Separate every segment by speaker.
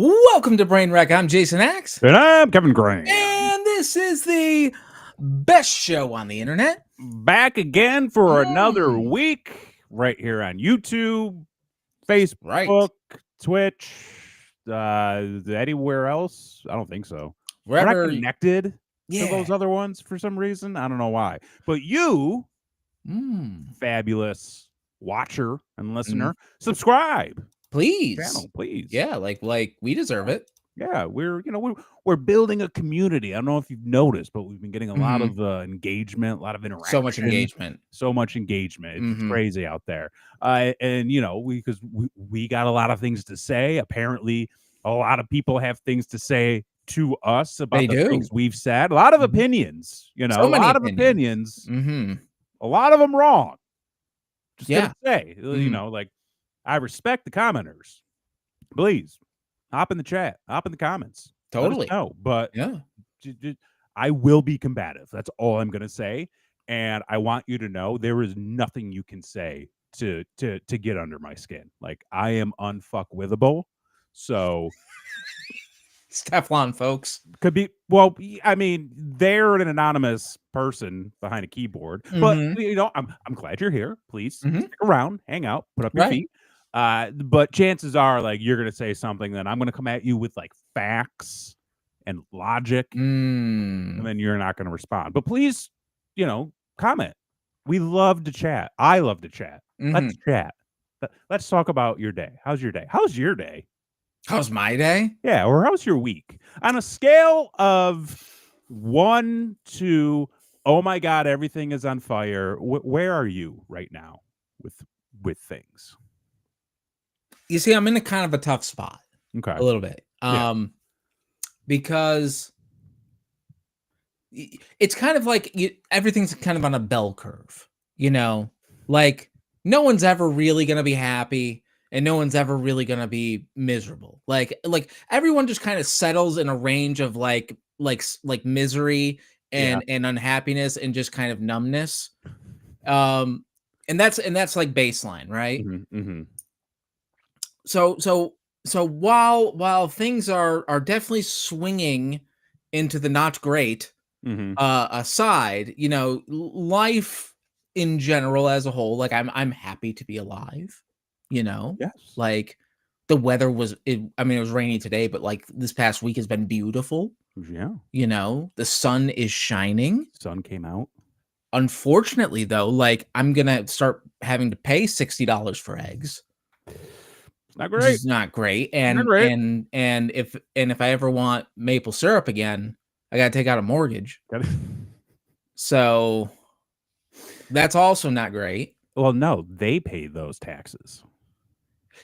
Speaker 1: Welcome to Brain Wreck. I'm Jason Axe.
Speaker 2: And I'm Kevin Graham.
Speaker 1: And this is the best show on the internet.
Speaker 2: Back again for another week right here on YouTube, Facebook, Twitch, anywhere else. I don't think so.
Speaker 1: Wherever
Speaker 2: we're not connected to those other ones for some reason. I don't know why. But you, fabulous watcher and listener, subscribe.
Speaker 1: Please.
Speaker 2: Channel, please.
Speaker 1: Yeah, like we deserve it.
Speaker 2: Yeah, we're building a community. I don't know if you've noticed, but we've been getting a lot of engagement, a lot of interaction.
Speaker 1: So much engagement.
Speaker 2: It's crazy out there. And because we got a lot of things to say. Apparently, a lot of people have things to say to us about things we've said. A lot of opinions. A lot of opinions. A lot of them wrong. Just gonna say, like, I respect the commenters. Please. Hop in the chat. Hop in the comments.
Speaker 1: Totally.
Speaker 2: No, but I will be combative. That's all I'm going to say. And I want you to know there is nothing you can say to get under my skin. Like, I am unfuckwithable. So
Speaker 1: Teflon, folks.
Speaker 2: Could be. Well, I mean, they're an anonymous person behind a keyboard. But, I'm glad you're here. Please stick around, hang out, put up your feet. But chances are, like, you're going to say something, then I'm going to come at you with, like, facts and logic, and then you're not going to respond. But please, comment. We love to chat. I love to chat. Let's chat. Let's talk about your day. How's your day? How's your day?
Speaker 1: How's my day?
Speaker 2: Yeah, or how's your week? On a scale of 1 to, oh my God, everything is on fire, where are you right now with things?
Speaker 1: You see, I'm in a kind of a tough spot.
Speaker 2: Okay.
Speaker 1: A little bit. Because it's kind of like everything's kind of on a bell curve, like no one's ever really going to be happy and no one's ever really going to be miserable. Like everyone just kind of settles in a range of like misery and unhappiness and just kind of numbness. And that's like baseline, right? So while things are definitely swinging into the not great side, life in general as a whole, like I'm happy to be alive,
Speaker 2: Yes.
Speaker 1: like the weather it was rainy today, but like this past week has been beautiful.
Speaker 2: Yeah.
Speaker 1: The sun is shining.
Speaker 2: Sun came out.
Speaker 1: Unfortunately, though, like I'm gonna start having to pay $60 for eggs.
Speaker 2: Not great.
Speaker 1: It's not great. And if I ever want maple syrup again, I gotta take out a mortgage. So that's also not great.
Speaker 2: Well, no, they pay those taxes.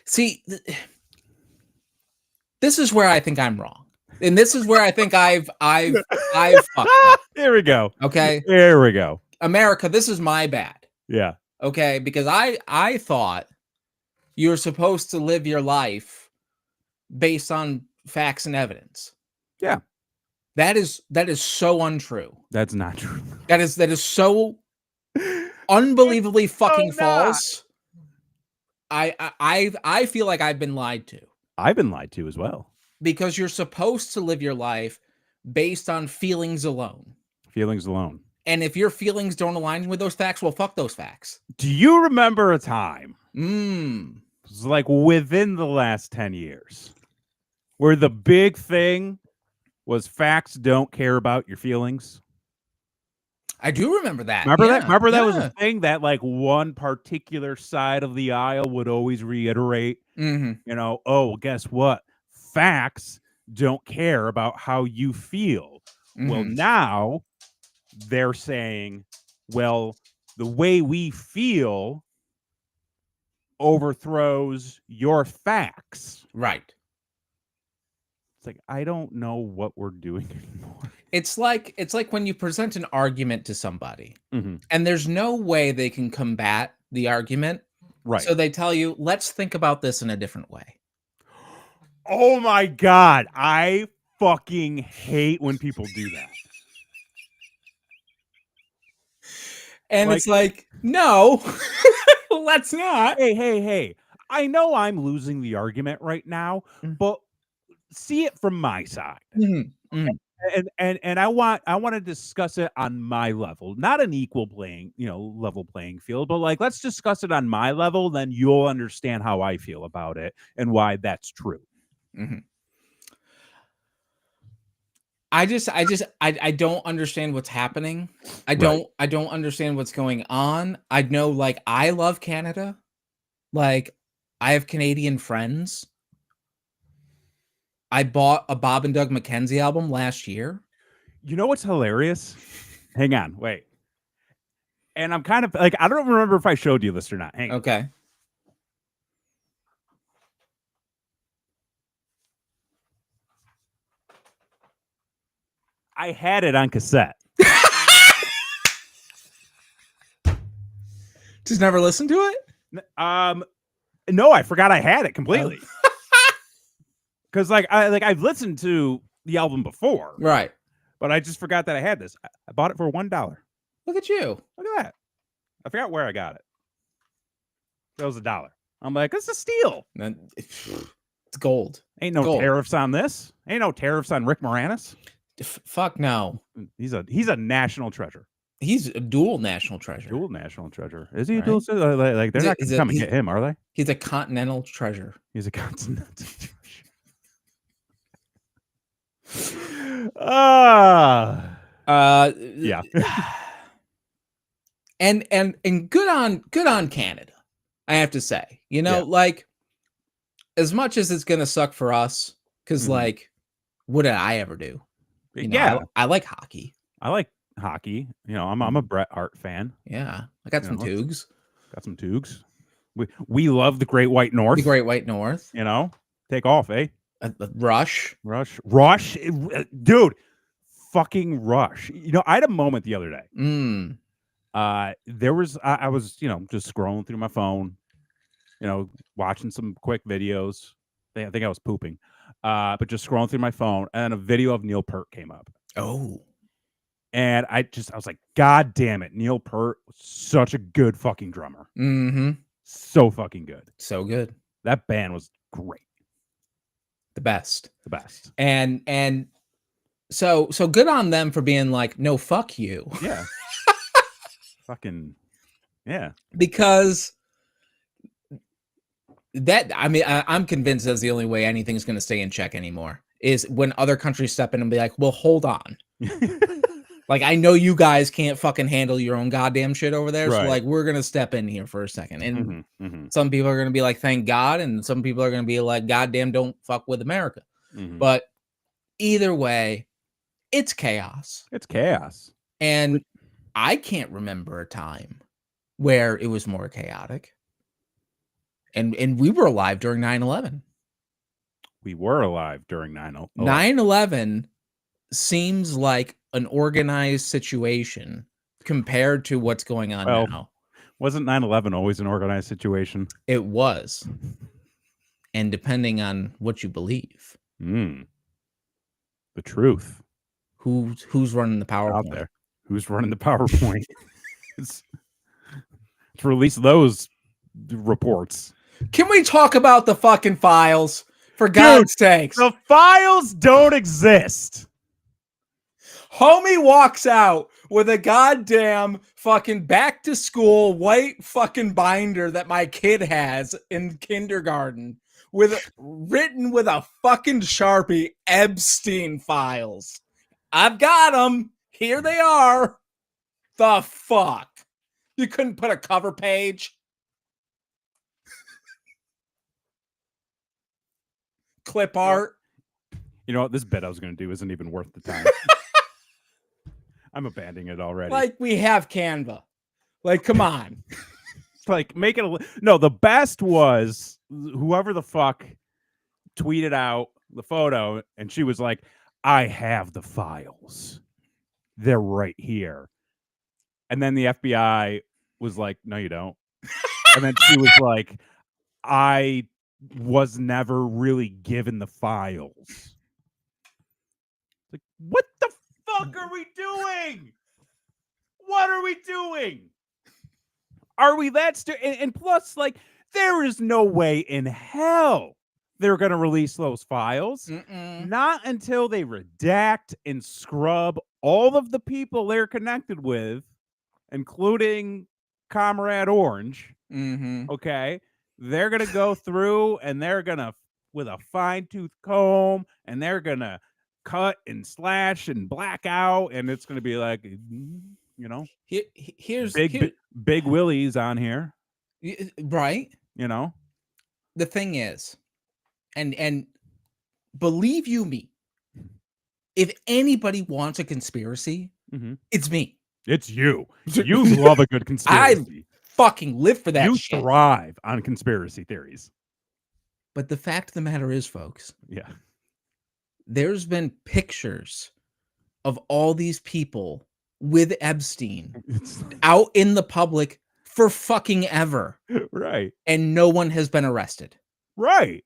Speaker 1: See, this is where I think I'm wrong. And this is where I think I've fucked up.
Speaker 2: There we go.
Speaker 1: Okay.
Speaker 2: There we go.
Speaker 1: America, this is my bad.
Speaker 2: Yeah.
Speaker 1: Okay, because I thought you're supposed to live your life based on facts and evidence.
Speaker 2: Yeah.
Speaker 1: That is so untrue.
Speaker 2: That's not true.
Speaker 1: That is so unbelievably fucking false. I feel like I've been lied to.
Speaker 2: I've been lied to as well.
Speaker 1: Because you're supposed to live your life based on feelings alone.
Speaker 2: Feelings alone.
Speaker 1: And if your feelings don't align with those facts, well, fuck those facts.
Speaker 2: Do you remember a time? It was like within the last 10 years where the big thing was facts don't care about your feelings.
Speaker 1: I do remember that.
Speaker 2: Remember that? Remember that was a thing that like one particular side of the aisle would always reiterate. Oh, guess what? Facts don't care about how you feel. Well, now they're saying, well, the way we feel overthrows your facts.
Speaker 1: Right.
Speaker 2: It's like, I don't know what we're doing anymore.
Speaker 1: It's like when you present an argument to somebody and there's no way they can combat the argument.
Speaker 2: Right.
Speaker 1: So they tell you, let's think about this in a different way.
Speaker 2: Oh my God. I fucking hate when people do that.
Speaker 1: And it's like, no, let's not.
Speaker 2: Hey. I know I'm losing the argument right now, but see it from my side.
Speaker 1: Mm-hmm.
Speaker 2: And I want to discuss it on my level, not an equal playing, level playing field, but like let's discuss it on my level, then you'll understand how I feel about it and why that's true.
Speaker 1: Mm-hmm. I don't understand what's happening. I don't understand what's going on. I know, like, I love Canada. Like, I have Canadian friends. I bought a Bob and Doug McKenzie album last year.
Speaker 2: You know what's hilarious? Hang on, wait. And I'm kind of like, I don't remember if I showed you this or not. Hang on.
Speaker 1: Okay.
Speaker 2: I had it on cassette.
Speaker 1: Just never listened to it?
Speaker 2: No, I forgot I had it completely. Because I've listened to the album before.
Speaker 1: Right.
Speaker 2: But I just forgot that I had this. I bought it for $1.
Speaker 1: Look at you.
Speaker 2: Look at that. I forgot where I got it. That was $1. I'm like, this is a steal.
Speaker 1: It's gold.
Speaker 2: Ain't no tariffs on this. Ain't no tariffs on Rick Moranis.
Speaker 1: Fuck no.
Speaker 2: He's a national treasure.
Speaker 1: He's a dual national treasure.
Speaker 2: Dual national treasure. Is he a dual? Like they're not going to come and get him, are they?
Speaker 1: He's a continental treasure.
Speaker 2: He's a continental treasure. Yeah.
Speaker 1: and good on Canada, I have to say. Like, as much as it's gonna suck for us, because like, what did I ever do? I like hockey.
Speaker 2: I like hockey. I'm a Bret Hart fan.
Speaker 1: Yeah, I got some Toogs.
Speaker 2: Got some Toogs. We love the Great White North.
Speaker 1: The Great White North.
Speaker 2: Take off, eh?
Speaker 1: Rush,
Speaker 2: dude, fucking Rush. I had a moment the other day. There was I was just scrolling through my phone, watching some quick videos. I think I was pooping, but just scrolling through my phone, and a video of Neil Peart came up.
Speaker 1: Oh,
Speaker 2: and I was like, God damn it, Neil Peart was such a good fucking drummer. So fucking good.
Speaker 1: So good.
Speaker 2: That band was great.
Speaker 1: The best.
Speaker 2: And
Speaker 1: so good on them for being like, no, fuck you.
Speaker 2: Yeah. Fucking yeah.
Speaker 1: Because I'm convinced that's the only way anything's going to stay in check anymore, is when other countries step in and be like, well, hold on. Like, I know you guys can't fucking handle your own goddamn shit over there. Right. So like, we're going to step in here for a second. And some people are going to be like, thank God. And some people are going to be like, goddamn, don't fuck with America. But either way, it's chaos.
Speaker 2: It's chaos.
Speaker 1: And I can't remember a time where it was more chaotic. And we were alive during 9/11.
Speaker 2: We were alive during 9/11.
Speaker 1: 9/11 seems like an organized situation compared to what's going on now.
Speaker 2: Wasn't 9/11 always an organized situation?
Speaker 1: It was. And depending on what you believe.
Speaker 2: The truth.
Speaker 1: Who's running the PowerPoint?
Speaker 2: Out there. Who's running the PowerPoint? It's release those reports.
Speaker 1: Can we talk about the fucking files? For God's sakes.
Speaker 2: The files don't exist.
Speaker 1: Homie walks out with a goddamn fucking back to school white fucking binder that my kid has in kindergarten written with a fucking Sharpie, Epstein files. I've got them. Here they are. The fuck? You couldn't put a cover page? Clip art?
Speaker 2: You know what? This bit I was going to do isn't even worth the time. I'm abandoning it already.
Speaker 1: Like, we have Canva. Like, come on.
Speaker 2: Like, make it no, the best was whoever the fuck tweeted out the photo, and she was like, I have the files. They're right here. And then the FBI was like, no, you don't. And then she was like, I was never really given the files. Like, what the fuck are we doing? What are we doing? Are we that and plus, like, there is no way in hell they're going to release those files.
Speaker 1: Mm-mm.
Speaker 2: Not until they redact and scrub all of the people they're connected with, including Comrade Orange.
Speaker 1: Mm-hmm.
Speaker 2: Okay. They're going to go through and they're going to, with a fine-tooth comb, and they're going to cut and slash and black out. And it's going to be like, you know,
Speaker 1: here's
Speaker 2: big Willies on here.
Speaker 1: Right.
Speaker 2: You know,
Speaker 1: the thing is, and believe you me, if anybody wants a conspiracy, it's me.
Speaker 2: It's you. You love a good conspiracy.
Speaker 1: I fucking live for that.
Speaker 2: You
Speaker 1: shit.
Speaker 2: thrive on conspiracy theories.
Speaker 1: But the fact of the matter is, folks,
Speaker 2: yeah,
Speaker 1: there's been pictures of all these people with Epstein out in the public for fucking ever.
Speaker 2: Right.
Speaker 1: And no one has been arrested.
Speaker 2: Right.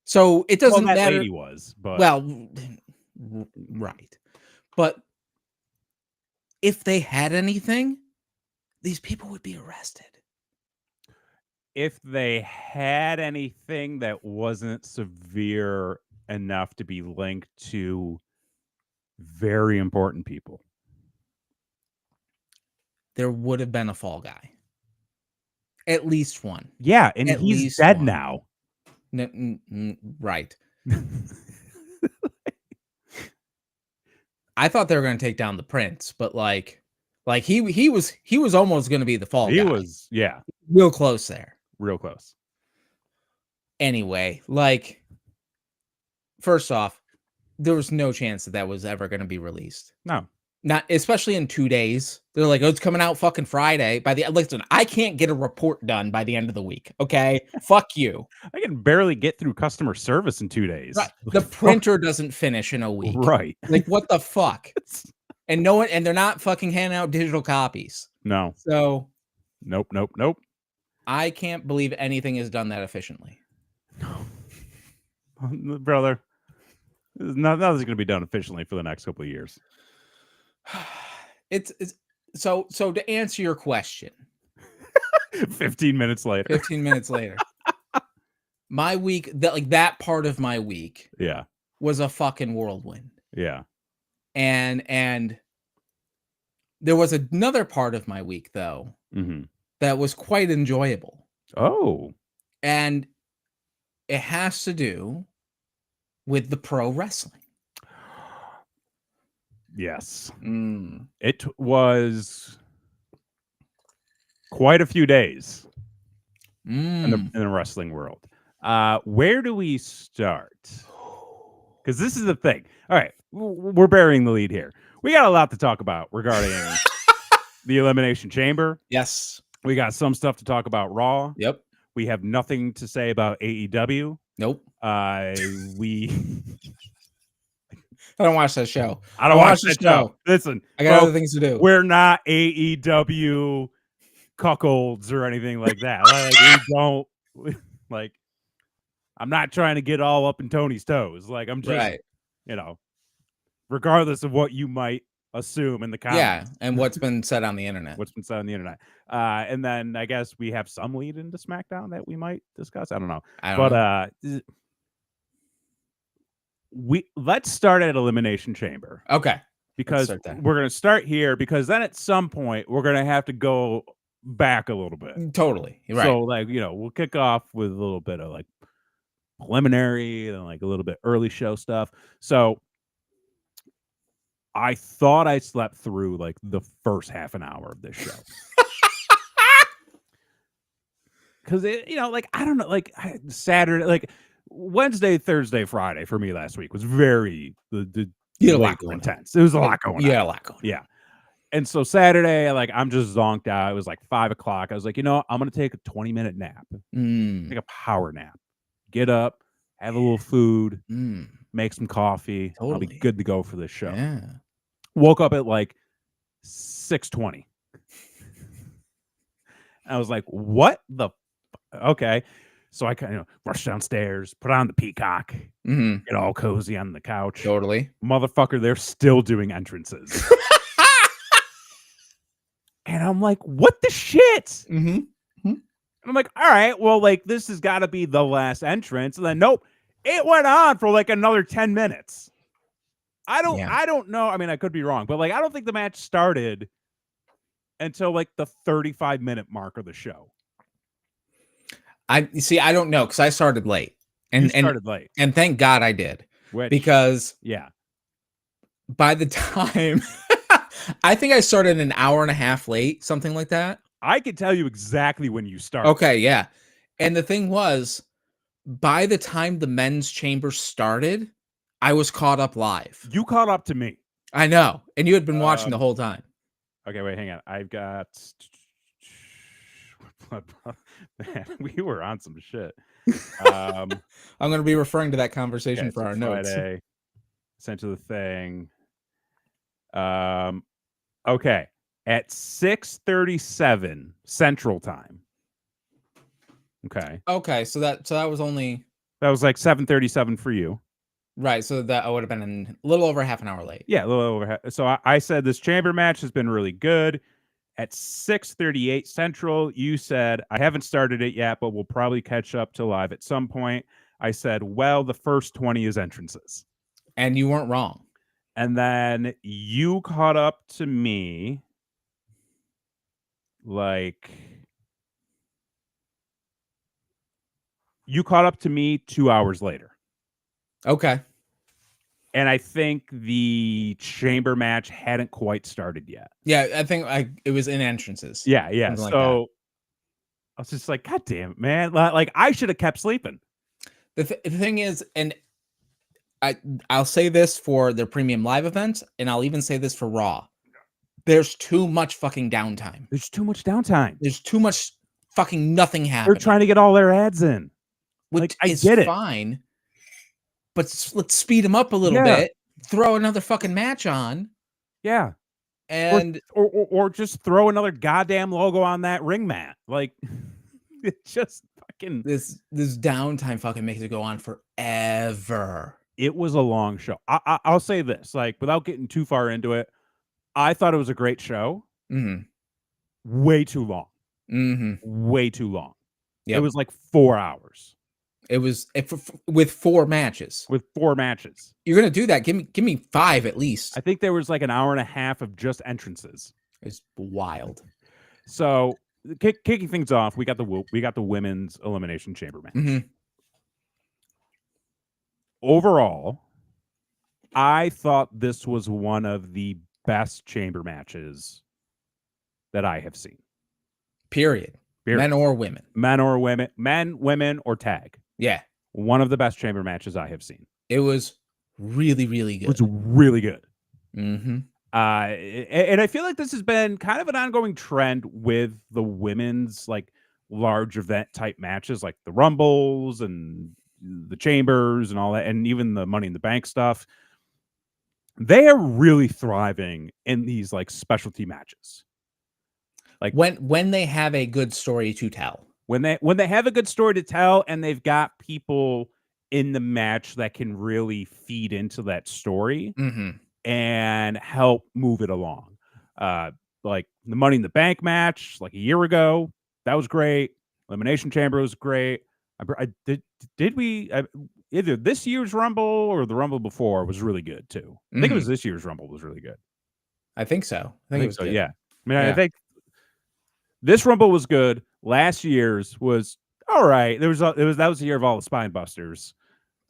Speaker 1: So it doesn't
Speaker 2: that
Speaker 1: matter.
Speaker 2: Lady was, but
Speaker 1: well, right. But if they had anything, these people would be arrested.
Speaker 2: If they had anything that wasn't severe enough to be linked to very important people,
Speaker 1: there would have been a fall guy. At least one.
Speaker 2: Yeah, and he's dead now.
Speaker 1: Right. I thought they were going to take down the Prince, but like he was almost going to be the fall guy.
Speaker 2: He was, yeah,
Speaker 1: real close there.
Speaker 2: Real close.
Speaker 1: Anyway, like, first off, there was no chance that was ever going to be released.
Speaker 2: No.
Speaker 1: Not especially in 2 days. They're like, oh, it's coming out fucking Friday. Listen, I can't get a report done by the end of the week. Okay, fuck you.
Speaker 2: I can barely get through customer service in 2 days.
Speaker 1: Right. The printer doesn't finish in a week.
Speaker 2: Right.
Speaker 1: Like, what the fuck? And no one, and they're not fucking handing out digital copies.
Speaker 2: No.
Speaker 1: So.
Speaker 2: Nope.
Speaker 1: I can't believe anything is done that efficiently.
Speaker 2: Brother, nothing's going to be done efficiently for the next couple of years.
Speaker 1: It's so to answer your question.
Speaker 2: 15 minutes later.
Speaker 1: 15 minutes later. My week, that part of my week,
Speaker 2: yeah,
Speaker 1: was a fucking whirlwind.
Speaker 2: Yeah.
Speaker 1: And there was another part of my week though. That was quite enjoyable.
Speaker 2: Oh.
Speaker 1: And it has to do with the pro wrestling.
Speaker 2: Yes. It was quite a few days in the wrestling world. Where do we start? Because this is the thing. All right. We're burying the lead here. We got a lot to talk about regarding the Elimination Chamber.
Speaker 1: Yes.
Speaker 2: We got some stuff to talk about Raw.
Speaker 1: Yep.
Speaker 2: We have nothing to say about AEW.
Speaker 1: Nope.
Speaker 2: I
Speaker 1: don't watch that show.
Speaker 2: I don't watch that show. Listen,
Speaker 1: I got other things to do.
Speaker 2: We're not AEW cuckolds or anything like that. Like, we don't like. I'm not trying to get all up in Tony's toes. Like, I'm just, regardless of what you might assume in the comments.
Speaker 1: Yeah, and what's been said on the internet.
Speaker 2: And then I guess we have some lead into SmackDown that we might discuss. I don't know. Let's start at Elimination Chamber.
Speaker 1: Okay.
Speaker 2: Because we're going to start here, because then at some point we're going to have to go back a little bit.
Speaker 1: Totally. Right.
Speaker 2: So we'll kick off with a little bit of preliminary and a little bit early show stuff. So I thought I slept through the first half an hour of this show. Because I don't know, Saturday, Wednesday, Thursday, Friday for me last week was very intense. It was a lot going on.
Speaker 1: Yeah, a lot going on.
Speaker 2: Yeah. And so Saturday, I'm just zonked out. It was 5 o'clock. I was like, I'm going to take a 20-minute nap. Take a power nap. Get up, have a little food, make some coffee.
Speaker 1: Totally.
Speaker 2: I'll be good to go for this show.
Speaker 1: Yeah.
Speaker 2: Woke up at 6:20. I was like, what the? Okay. So I kind of rush downstairs, put on the Peacock, get all cozy on the couch.
Speaker 1: Totally.
Speaker 2: Motherfucker, they're still doing entrances. And I'm like, what the shit? And I'm like, all right, well, this has got to be the last entrance. And then, nope, It went on for like another 10 minutes. I
Speaker 1: Yeah.
Speaker 2: don't know. I mean, I could be wrong, but like I don't think the match started until like the 35-minute mark of the show.
Speaker 1: I don't know because I started late,
Speaker 2: You
Speaker 1: and
Speaker 2: started late,
Speaker 1: and thank God I did,
Speaker 2: which
Speaker 1: because
Speaker 2: yeah,
Speaker 1: by the time I think I started an hour and a half late, something like that.
Speaker 2: I could tell you exactly when you started.
Speaker 1: Okay, yeah. And the thing was, by the time the men's chamber started, I was caught up live.
Speaker 2: You caught up to me.
Speaker 1: I know, and you had been watching the whole time.
Speaker 2: Okay, wait, hang on. I've got man, we were on some shit.
Speaker 1: I'm going to be referring to that conversation for our
Speaker 2: Friday,
Speaker 1: notes.
Speaker 2: Sent to the thing. Okay, at 6:37 Central Time.
Speaker 1: Okay, so that was only
Speaker 2: that was like 7:37 for you,
Speaker 1: right. So that I would have been a little over half an hour late.
Speaker 2: Yeah, a little over. So I said this chamber match has been really good. At 6:38 Central, you said I haven't started it yet, but we'll probably catch up to live at some point. I said, well, the first 20 is entrances,
Speaker 1: and you weren't wrong.
Speaker 2: And then you caught up to me like you caught up to me 2 hours later.
Speaker 1: Okay.
Speaker 2: And I think the chamber match hadn't quite started yet.
Speaker 1: Yeah, I think it was in entrances.
Speaker 2: Yeah. So
Speaker 1: like
Speaker 2: I was just like, God damn it, man. Like I should have kept sleeping.
Speaker 1: The thing is, and I'll say this for their premium live events, and I'll even say this for Raw. There's too much fucking downtime.
Speaker 2: There's too much downtime.
Speaker 1: There's too much fucking nothing happening.
Speaker 2: They're trying to get all their ads in.
Speaker 1: Which I get it. Fine. But let's speed them up a little bit. Throw another fucking match on.
Speaker 2: Yeah.
Speaker 1: And
Speaker 2: or just throw another goddamn logo on that ring mat. Like it just fucking
Speaker 1: this downtime fucking makes it go on forever.
Speaker 2: It was a long show. I'll say this, like without getting too far into it, I thought it was a great show. Way too long. Way too long. Yep. It was like 4 hours.
Speaker 1: It was with 4 matches.
Speaker 2: With 4 matches.
Speaker 1: You're gonna do that. Give me 5 at least.
Speaker 2: I think there was like an hour and a half of just entrances.
Speaker 1: It's wild.
Speaker 2: So kicking things off, we got the women's Elimination Chamber match. Overall, I thought this was one of the best chamber matches that I have seen.
Speaker 1: Period. Men or women.
Speaker 2: Men, women, or tag.
Speaker 1: Yeah.
Speaker 2: One of the best chamber matches I have seen.
Speaker 1: It was really, really good.
Speaker 2: It was really good.
Speaker 1: And
Speaker 2: I feel like this has been kind of an ongoing trend with the women's like large event type matches, like the Rumbles and the Chambers and all that, and even the Money in the Bank stuff. They are really thriving in these like specialty matches.
Speaker 1: Like when they have a good story to tell.
Speaker 2: When they have a good story to tell and they've got people in the match that can really feed into that story and help move it along. Like the Money in the Bank match like a year ago, that was great. Elimination Chamber was great. Did we either this year's Rumble or the Rumble before was really good too. I think it was this year's Rumble was really good.
Speaker 1: I think so. I think it was
Speaker 2: so.
Speaker 1: Good.
Speaker 2: Yeah. I mean, I think this Rumble was good. Last year's was all right. That was the year of all the spine busters.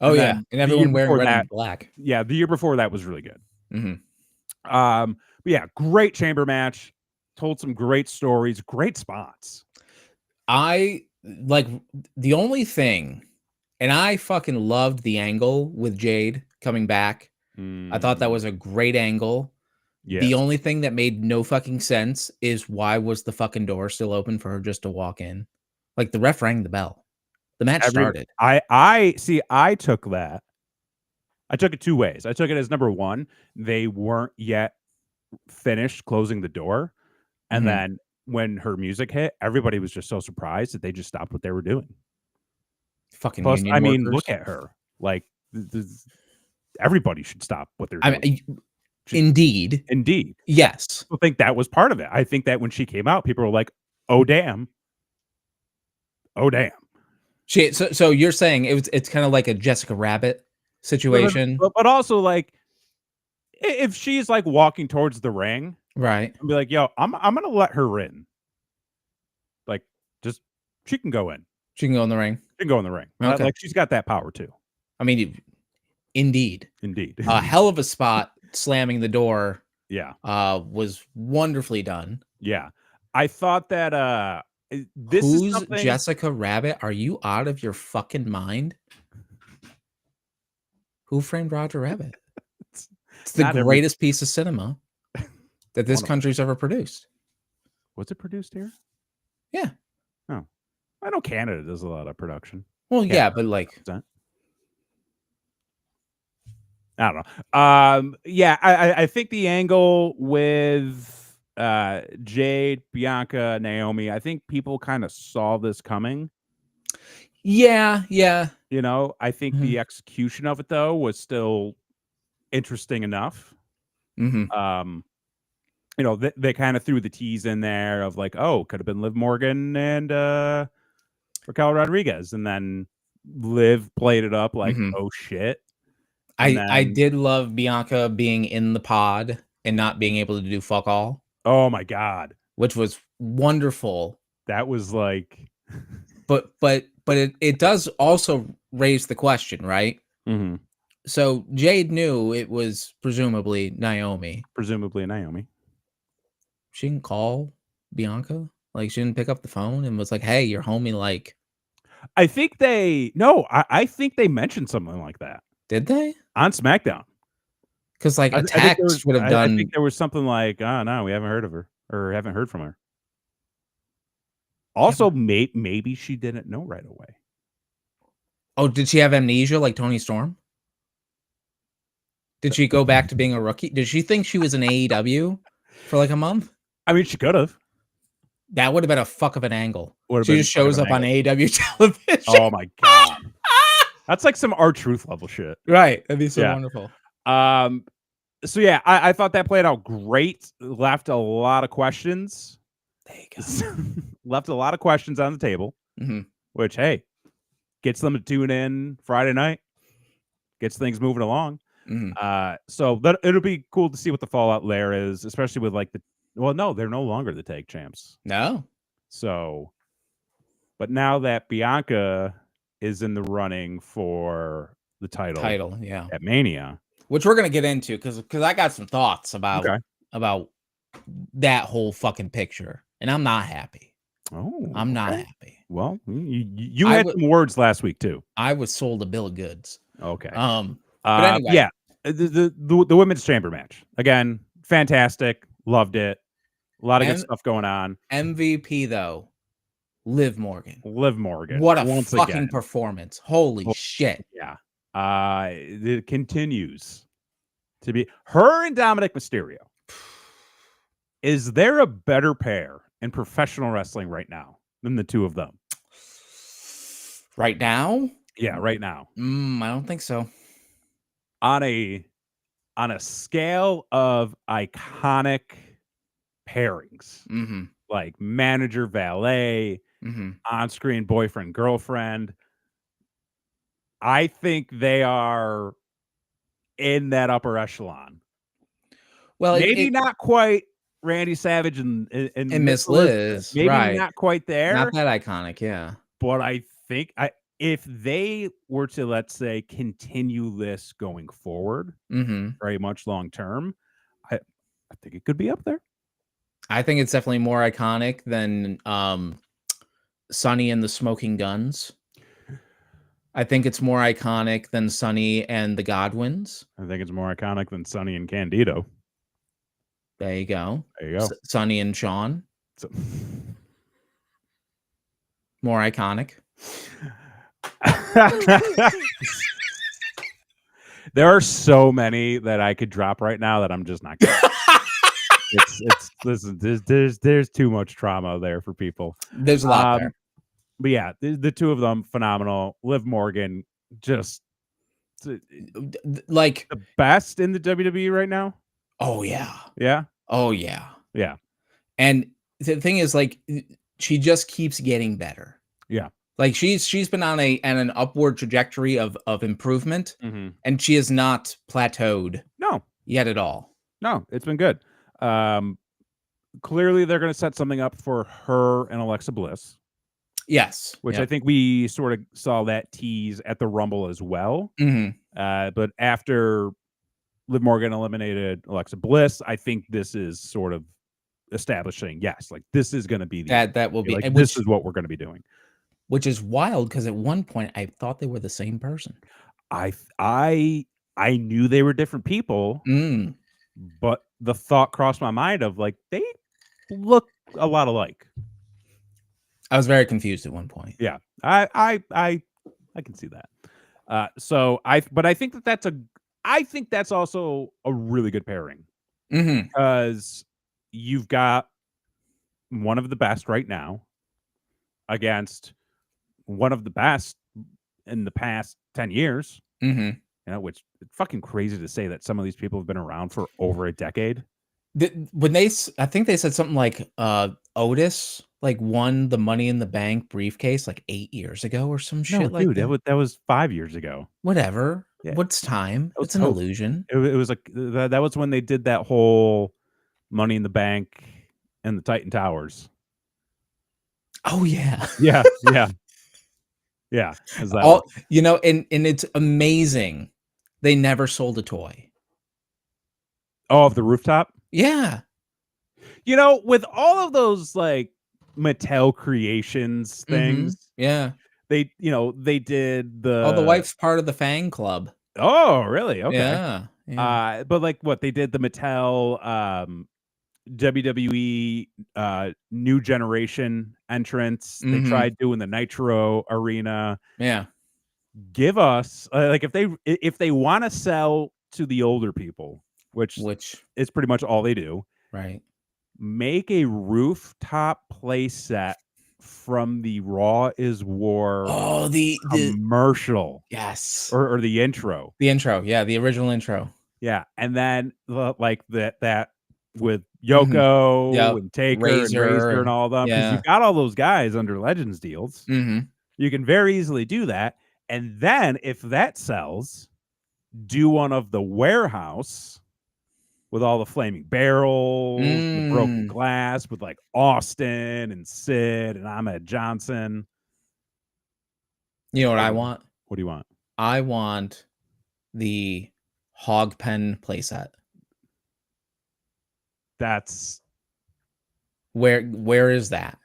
Speaker 1: Oh yeah, and everyone wearing red and black.
Speaker 2: Yeah, the year before that was really good. But yeah, great chamber match. Told some great stories, great spots.
Speaker 1: I like the only thing, and I fucking loved the angle with Jade coming back. I thought that was a great angle. Yes. The only thing that made no fucking sense is why was the fucking door still open for her just to walk in? Like the ref rang the bell. The match started.
Speaker 2: I see. I took that. I took it 2 ways. I took it as number 1, they weren't yet finished closing the door. And then when her music hit, everybody was just so surprised that they just stopped what they were doing.
Speaker 1: Fucking
Speaker 2: Plus,
Speaker 1: union
Speaker 2: I mean,
Speaker 1: workers.
Speaker 2: look at her. Like, everybody should stop what they're doing.
Speaker 1: Indeed. Yes.
Speaker 2: I think that was part of it. I think that when she came out, people were like, oh, damn. Oh, damn.
Speaker 1: So you're saying it's kind of like a Jessica Rabbit situation,
Speaker 2: but also like if she's like walking towards the ring,
Speaker 1: right?
Speaker 2: and be like, "Yo, I'm gonna let her in." Like, just she can go in.
Speaker 1: She can go in the ring.
Speaker 2: She can go in the ring.
Speaker 1: Okay.
Speaker 2: Like she's got that power too.
Speaker 1: I mean, indeed,
Speaker 2: Indeed.
Speaker 1: a hell of a spot slamming the door.
Speaker 2: Yeah.
Speaker 1: Was wonderfully done.
Speaker 2: Yeah. I thought that this is
Speaker 1: Who's
Speaker 2: something
Speaker 1: Jessica Rabbit? Are you out of your fucking mind? Who Framed Roger Rabbit? It's the
Speaker 2: not every
Speaker 1: greatest piece of cinema that this
Speaker 2: one of
Speaker 1: country's ever produced.
Speaker 2: was it produced here?
Speaker 1: Yeah.
Speaker 2: Oh. I know Canada does a lot of production.
Speaker 1: Well,
Speaker 2: Canada
Speaker 1: yeah, but like,
Speaker 2: I don't know. Yeah, I think the angle with Jade, Bianca, Naomi, I think people kind of saw this coming.
Speaker 1: yeah.
Speaker 2: You know, I think
Speaker 1: Mhm.
Speaker 2: the execution of it though was still interesting enough.
Speaker 1: Mhm.
Speaker 2: You know, they kind of threw the tease in there of like, oh, could have been Liv Morgan and Raquel Rodriguez, and then Liv played it up like,
Speaker 1: Mhm.
Speaker 2: oh shit. And
Speaker 1: I
Speaker 2: then,
Speaker 1: did love Bianca being in the pod and not being able to do fuck all,
Speaker 2: oh my god,
Speaker 1: which was wonderful.
Speaker 2: that was like,
Speaker 1: But it does also raise the question, right?
Speaker 2: mhm,
Speaker 1: So Jade knew it was presumably Naomi.
Speaker 2: presumably Naomi.
Speaker 1: She didn't call Bianca. Like she didn't pick up the phone and was like, "Hey, your homie." Like,
Speaker 2: I think I think they mentioned something like that
Speaker 1: did they?
Speaker 2: on SmackDown.
Speaker 1: Because like a
Speaker 2: I think there was
Speaker 1: text would have
Speaker 2: I think
Speaker 1: done.
Speaker 2: there was something like, oh no, we haven't heard of her or haven't heard from her.
Speaker 1: Yeah,
Speaker 2: Also, maybe she didn't know right away.
Speaker 1: oh, did she have amnesia like Tony Storm? Did she go back to being a rookie? Did she think she was in AEW for like a month?
Speaker 2: I mean, she could have.
Speaker 1: That would have been a fuck of an angle.
Speaker 2: Would have
Speaker 1: She
Speaker 2: been
Speaker 1: just
Speaker 2: fuck of
Speaker 1: shows
Speaker 2: an
Speaker 1: up on
Speaker 2: angle.
Speaker 1: AEW television.
Speaker 2: Oh my god, that's like some R-Truth level shit.
Speaker 1: Right. That'd be so
Speaker 2: Yeah.
Speaker 1: wonderful.
Speaker 2: So yeah, I thought that played out great. Left a lot of questions.
Speaker 1: There you go.
Speaker 2: Left a lot of questions on the table, which hey, gets them to tune in Friday night. Gets things moving along. So that it'll be cool to see what the fallout there is, especially with like no, they're no longer the tag champs.
Speaker 1: No.
Speaker 2: So, but now that Bianca is in the running for the title
Speaker 1: Yeah.
Speaker 2: at Mania,
Speaker 1: Which we're gonna get into because I got some thoughts
Speaker 2: okay.
Speaker 1: about that whole fucking picture, and I'm not happy.
Speaker 2: Oh,
Speaker 1: I'm not
Speaker 2: okay.
Speaker 1: happy.
Speaker 2: Well, you had some words last week too.
Speaker 1: I was sold a bill of goods.
Speaker 2: Okay.
Speaker 1: But anyway,
Speaker 2: yeah, the women's chamber match again, fantastic. Loved it. A lot of good stuff going on.
Speaker 1: MVP though, Liv Morgan.
Speaker 2: Liv Morgan.
Speaker 1: What a
Speaker 2: once
Speaker 1: fucking
Speaker 2: again.
Speaker 1: performance! Holy shit!
Speaker 2: Yeah. It continues to be her and Dominic Mysterio. Is there a better pair in professional wrestling right now than the two of them?
Speaker 1: Right now?
Speaker 2: Yeah, right now.
Speaker 1: I don't think so.
Speaker 2: On a scale of iconic pairings, like manager, valet, on-screen boyfriend, girlfriend, I think they are in that upper echelon.
Speaker 1: Well,
Speaker 2: maybe not quite Randy Savage and
Speaker 1: Miss Liz.
Speaker 2: Maybe
Speaker 1: right.
Speaker 2: not quite there.
Speaker 1: Not that iconic, yeah.
Speaker 2: But I think if they were to, let's say, continue this going forward, very much long term, I think it could be up there.
Speaker 1: I think it's definitely more iconic than Sonny and the Smoking Guns. I think it's more iconic than Sonny and the Godwins.
Speaker 2: I think it's more iconic than Sonny and Candido.
Speaker 1: There you go.
Speaker 2: There you go.
Speaker 1: Sonny and Sean.
Speaker 2: So.
Speaker 1: More iconic.
Speaker 2: There are so many that I could drop right now that I'm just not gonna. Listen, there's too much trauma there for people.
Speaker 1: There's a lot there.
Speaker 2: But yeah, the two of them phenomenal. Liv Morgan, just
Speaker 1: like
Speaker 2: the best in the WWE right now.
Speaker 1: Oh yeah.
Speaker 2: Yeah.
Speaker 1: Oh yeah.
Speaker 2: Yeah.
Speaker 1: And the thing is, like, she just keeps getting better.
Speaker 2: Yeah.
Speaker 1: Like she's been on an upward trajectory of improvement, and she has not plateaued
Speaker 2: No,
Speaker 1: yet at all.
Speaker 2: no, it's been good. Clearly, they're going to set something up for her and Alexa Bliss.
Speaker 1: Yes,
Speaker 2: which I think we sort of saw that tease at the Rumble as well. But after Liv Morgan eliminated Alexa Bliss, I think this is sort of establishing, yes, like this is going to be
Speaker 1: that will be,
Speaker 2: like
Speaker 1: and
Speaker 2: this is what we're going to be doing.
Speaker 1: Which is wild because at one point I thought they were the same person.
Speaker 2: I knew they were different people, but the thought crossed my mind of like they look a lot alike.
Speaker 1: I was very confused at one point.
Speaker 2: Yeah, I can see that. So I think that's also a really good pairing because you've got one of the best right now against one of the best in the past 10 years. You know, which it's fucking crazy to say that some of these people have been around for over a decade.
Speaker 1: When I think they said something like Otis like won the Money in the Bank briefcase like 8 years ago or some shit like
Speaker 2: dude,
Speaker 1: that.
Speaker 2: That was 5 years ago.
Speaker 1: Whatever.
Speaker 2: Yeah.
Speaker 1: What's time? It's an illusion.
Speaker 2: It was like that was when they did that whole Money in the Bank and the Titan Towers.
Speaker 1: Oh yeah.
Speaker 2: Yeah.
Speaker 1: You know, and it's amazing. They never sold a toy.
Speaker 2: Oh, of the rooftop?
Speaker 1: Yeah.
Speaker 2: You know, with all of those like Mattel Creations things,
Speaker 1: yeah,
Speaker 2: they did
Speaker 1: the wife's part of the fan club.
Speaker 2: Oh, really? Okay.
Speaker 1: Yeah.
Speaker 2: But like what they did, the Mattel WWE new generation entrance. They tried doing the Nitro Arena.
Speaker 1: Yeah.
Speaker 2: Give us like if they want to sell to the older people, which is pretty much all they do.
Speaker 1: Right.
Speaker 2: Make a rooftop play set from the Raw is War
Speaker 1: the
Speaker 2: commercial.
Speaker 1: Yes.
Speaker 2: Or the intro.
Speaker 1: The intro. Yeah, the original intro.
Speaker 2: Yeah. And then like that with Yoko and Taker
Speaker 1: Razor
Speaker 2: and Razor and all of them. Because you've got all those guys under Legends deals. You can very easily do that. And then if that sells, do one of the warehouse with all the flaming barrels, the broken glass with like Austin and Sid and Ahmed Johnson.
Speaker 1: You know what I want?
Speaker 2: What do you want?
Speaker 1: I want the Hog Pen playset.
Speaker 2: That's
Speaker 1: where is that?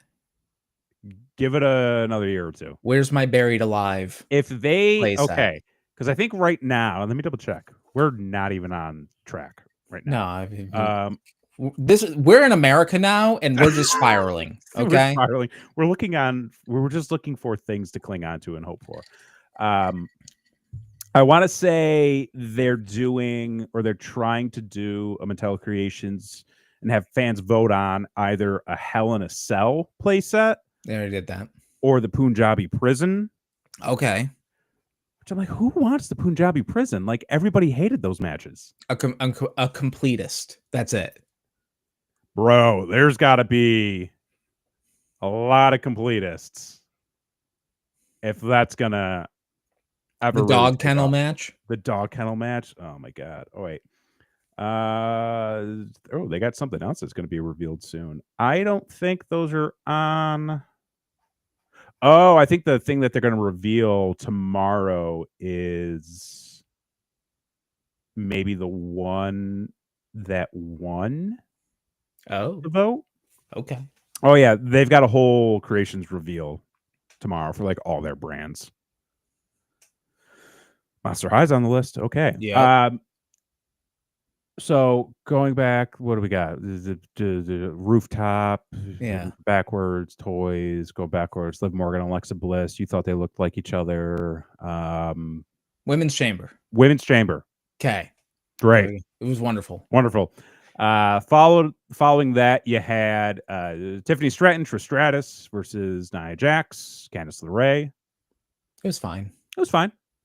Speaker 2: Give it another year or two.
Speaker 1: Where's my Buried Alive?
Speaker 2: If they
Speaker 1: playset?
Speaker 2: Okay, because I think right now, let me double check. We're not even on track right now.
Speaker 1: No, we're in America now, and we're just spiraling. Okay,
Speaker 2: we're spiraling. We're just looking for things to cling on to and hope for. I want to say they're trying to do a Mattel Creations and have fans vote on either a Hell in a Cell playset.
Speaker 1: They already did that.
Speaker 2: Or the Punjabi Prison.
Speaker 1: Okay.
Speaker 2: Which I'm like, who wants the Punjabi Prison? Like, everybody hated those matches.
Speaker 1: A completist. That's it.
Speaker 2: Bro, there's got to be a lot of completists. If that's going to ever
Speaker 1: The dog kennel match?
Speaker 2: The dog kennel match? Oh, my God. Oh, wait. They got something else that's going to be revealed soon. I don't think those are on... Oh, I think the thing that they're going to reveal tomorrow is maybe the one that won the vote.
Speaker 1: Okay.
Speaker 2: Oh, yeah. They've got a whole Creations reveal tomorrow for like all their brands. Monster High's on the list. Okay.
Speaker 1: Yeah.
Speaker 2: So going back, what do we got? The rooftop, backwards, toys, go backwards. Liv Morgan, Alexa Bliss. You thought they looked like each other.
Speaker 1: Women's Chamber.
Speaker 2: Okay. Great.
Speaker 1: It was wonderful.
Speaker 2: Following that, you had Tiffany Stratton, Trish Stratus versus Nia Jax, Candice LeRae.
Speaker 1: It was fine.
Speaker 2: It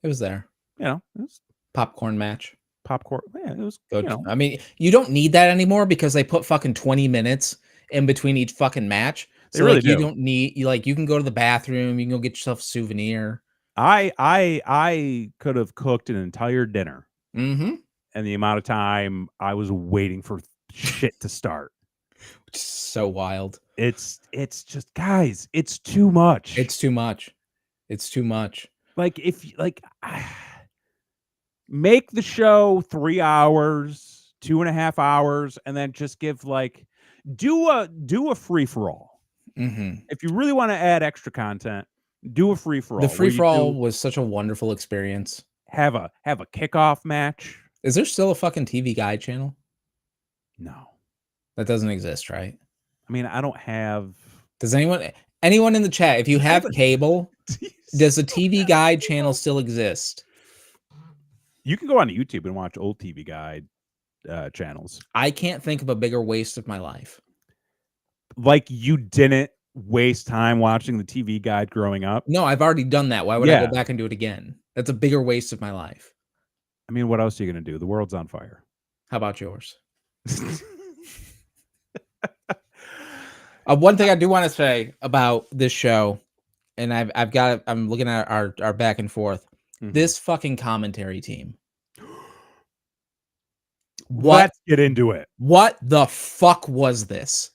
Speaker 1: was there.
Speaker 2: You know, it was
Speaker 1: popcorn match.
Speaker 2: Yeah, it was
Speaker 1: good. You know. I mean, you don't need that anymore because they put fucking 20 minutes in between each fucking match.
Speaker 2: They
Speaker 1: So
Speaker 2: really
Speaker 1: like you
Speaker 2: do.
Speaker 1: don't need you can go to the bathroom, you can go get yourself a souvenir.
Speaker 2: I could have cooked an entire dinner
Speaker 1: Mm-hmm.
Speaker 2: and the amount of time I was waiting for shit to start.
Speaker 1: Which is so wild.
Speaker 2: It's just, guys, it's too much.
Speaker 1: It's too much. It's too much.
Speaker 2: Like, if make the show 3 hours, 2.5 hours, and then just give like do a free for all.
Speaker 1: Mm-hmm.
Speaker 2: If you really want to add extra content, do a free for all.
Speaker 1: The free for all was such a wonderful experience.
Speaker 2: Have a kickoff match.
Speaker 1: Is there still a fucking TV Guide channel?
Speaker 2: No.
Speaker 1: That doesn't exist, right?
Speaker 2: I mean, I don't have.
Speaker 1: Does anyone in the chat, if you have cable, does the TV Guide channel still exist?
Speaker 2: You can go on YouTube and watch old TV Guide channels.
Speaker 1: I can't think of a bigger waste of my life.
Speaker 2: Like, you didn't waste time watching the TV Guide growing up?
Speaker 1: No, I've already done that. Why would I go back and do it again? That's a bigger waste of my life.
Speaker 2: I mean, what else are you going to do? The world's on fire.
Speaker 1: How about yours? One thing I do want to say about this show, and I'm looking at our back and forth. Mm-hmm. This fucking commentary team.
Speaker 2: Let's get into it.
Speaker 1: What the fuck was this?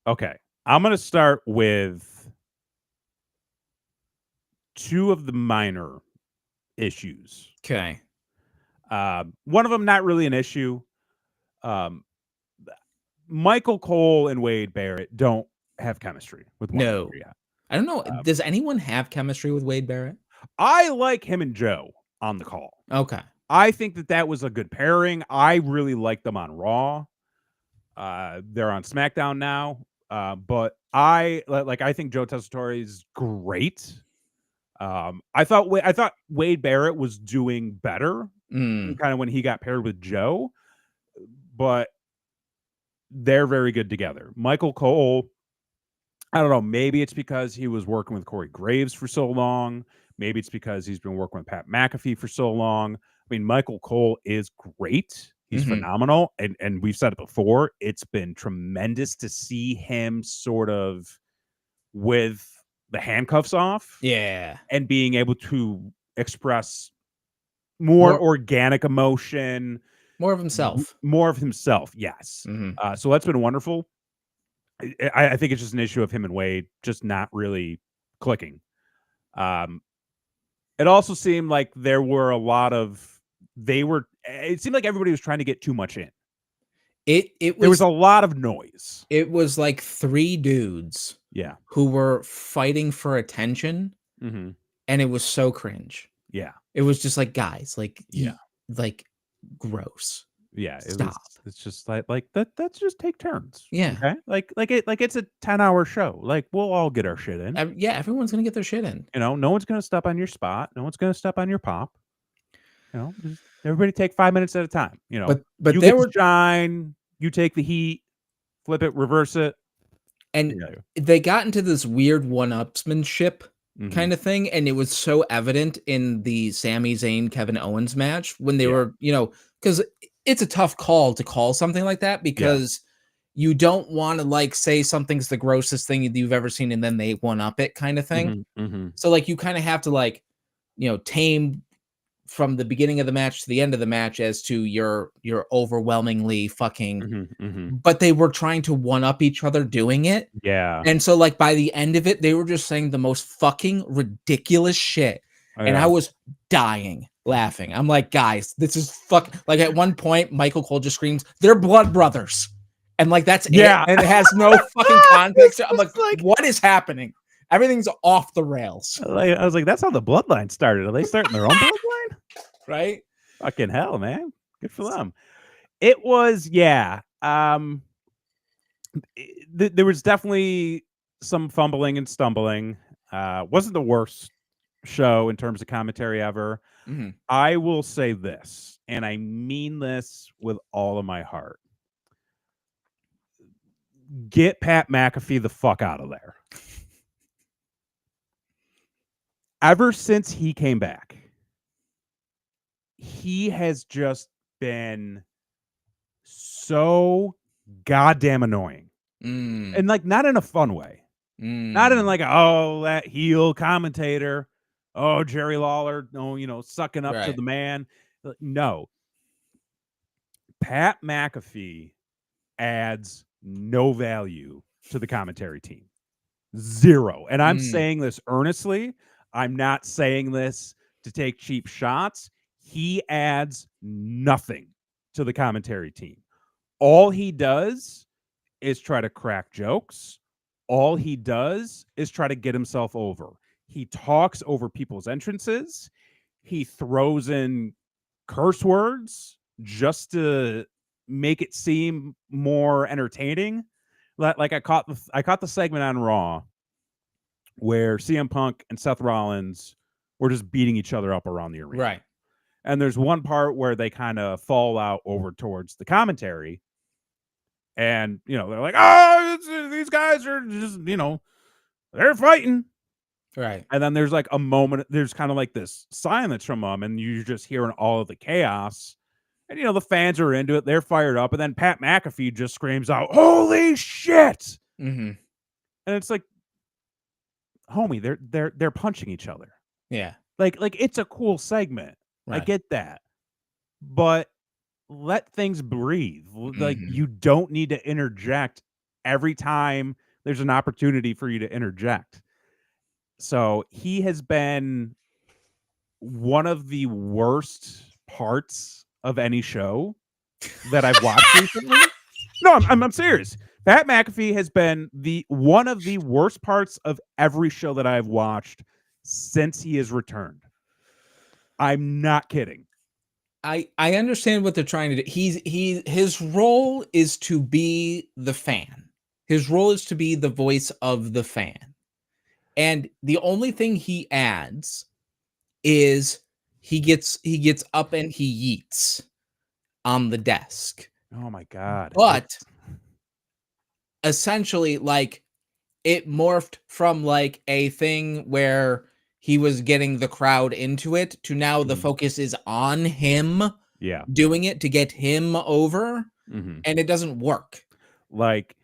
Speaker 2: Okay, I'm going to start with two of the minor issues.
Speaker 1: Okay.
Speaker 2: One of them not really an issue. Michael Cole and Wade Barrett don't have chemistry with one another yet.
Speaker 1: I don't know. Does anyone have chemistry with Wade Barrett?
Speaker 2: I like him and Joe on the call.
Speaker 1: Okay.
Speaker 2: I think that was a good pairing. I really like them on Raw. They're on SmackDown now. But I think Joe Tessitore is great. I thought Wade Barrett was doing better kind of when he got paired with Joe, but they're very good together. Michael Cole, I don't know, maybe it's because he was working with Corey Graves for so long. Maybe it's because he's been working with Pat McAfee for so long. I mean, Michael Cole is great. He's phenomenal. And we've said it before. It's been tremendous to see him sort of with the handcuffs off.
Speaker 1: Yeah.
Speaker 2: And being able to express more organic emotion.
Speaker 1: More of himself.
Speaker 2: Yes. So that's been wonderful. I think it's just an issue of him and Wade just not really clicking. It also seemed like there were a lot of it seemed like everybody was trying to get too much in. There was a lot of noise.
Speaker 1: It was like three dudes who were fighting for attention, and it was so cringe.
Speaker 2: Yeah.
Speaker 1: It was just like, guys, like gross.
Speaker 2: Yeah,
Speaker 1: stop.
Speaker 2: It's just like that. Let's just take turns.
Speaker 1: Yeah,
Speaker 2: okay? Like it's a 10-hour show. Like, we'll all get our shit in.
Speaker 1: Yeah, everyone's gonna get their shit in.
Speaker 2: You know, no one's gonna step on your spot. No one's gonna step on your pop. You know, just everybody take 5 minutes at a time. You know,
Speaker 1: but
Speaker 2: you
Speaker 1: there
Speaker 2: get to shine. You take the heat, flip it, reverse it,
Speaker 1: and they got into this weird one-upsmanship kind of thing, and it was so evident in the Sami Zayn Kevin Owens match when they were, because it's a tough call to call something like that because you don't want to like say something's the grossest thing you've ever seen and then they one up it kind of thing. So like you kind of have to like, tame from the beginning of the match to the end of the match as to your overwhelmingly fucking, but they were trying to one up each other doing it.
Speaker 2: Yeah.
Speaker 1: And so like by the end of it, they were just saying the most fucking ridiculous shit. And I was dying laughing. I'm like, guys, this is like at one point, Michael Cole just screams, "They're blood brothers." And like, that's it. And it has no fucking context. I'm like, what is happening? Everything's off the rails.
Speaker 2: I was like, that's how the bloodline started. Are they starting their own bloodline?
Speaker 1: Right?
Speaker 2: Fucking hell, man. Good for them. It was, there was definitely some fumbling and stumbling. Wasn't the worst show in terms of commentary ever. I will say this, and I mean this with all of my heart. Get Pat McAfee the fuck out of there. Ever since he came back, he has just been so goddamn annoying. And like not in a fun way. Not in like, oh, that heel commentator. Oh, Jerry Lawler, no, sucking up to the man. No. Pat McAfee adds no value to the commentary team. Zero. And I'm saying this earnestly. I'm not saying this to take cheap shots. He adds nothing to the commentary team. All he does is try to crack jokes. All he does is try to get himself over. He talks over people's entrances. He throws in curse words just to make it seem more entertaining. Like I caught the segment on Raw where CM Punk and Seth Rollins were just beating each other up around the arena.
Speaker 1: Right.
Speaker 2: And there's one part where they kind of fall out over towards the commentary. And, they're like, oh, these guys are just, they're fighting.
Speaker 1: Right.
Speaker 2: And then there's like a moment, there's kind of like this silence from them, and you're just hearing all of the chaos. And, the fans are into it. They're fired up. And then Pat McAfee just screams out, holy shit. And it's like, homie, they're punching each other.
Speaker 1: Yeah.
Speaker 2: Like it's a cool segment. Right. I get that. But let things breathe. Like you don't need to interject every time there's an opportunity for you to interject. So he has been one of the worst parts of any show that I've watched recently. No, I'm serious. Pat McAfee has been one of the worst parts of every show that I've watched since he has returned. I'm not kidding.
Speaker 1: I understand what they're trying to do. His role is to be the fan. His role is to be the voice of the fan. And the only thing he adds is he gets up and he yeets on the desk.
Speaker 2: Oh my God.
Speaker 1: But essentially, like, it morphed from like a thing where he was getting the crowd into it to now the focus is on him doing it to get him over. And it doesn't work.
Speaker 2: Like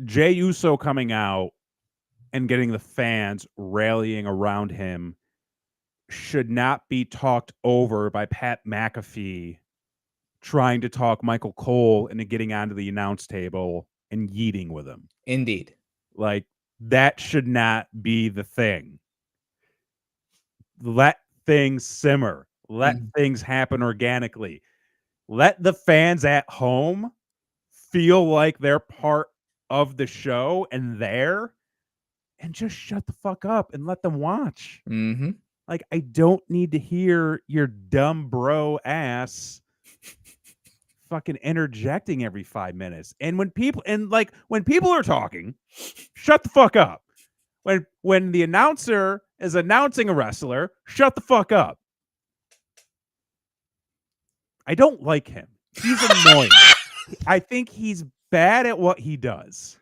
Speaker 2: Jey Uso coming out and getting the fans rallying around him should not be talked over by Pat McAfee trying to talk Michael Cole into getting onto the announce table and yeeting with him.
Speaker 1: Indeed.
Speaker 2: Like that should not be the thing. Let things simmer. Let things happen organically. Let the fans at home feel like they're part of the show and just shut the fuck up and let them watch. Like, I don't need to hear your dumb bro ass fucking interjecting every 5 minutes. And when people are talking, shut the fuck up. When the announcer is announcing a wrestler, shut the fuck up. I don't like him. He's annoying. I think he's bad at what he does.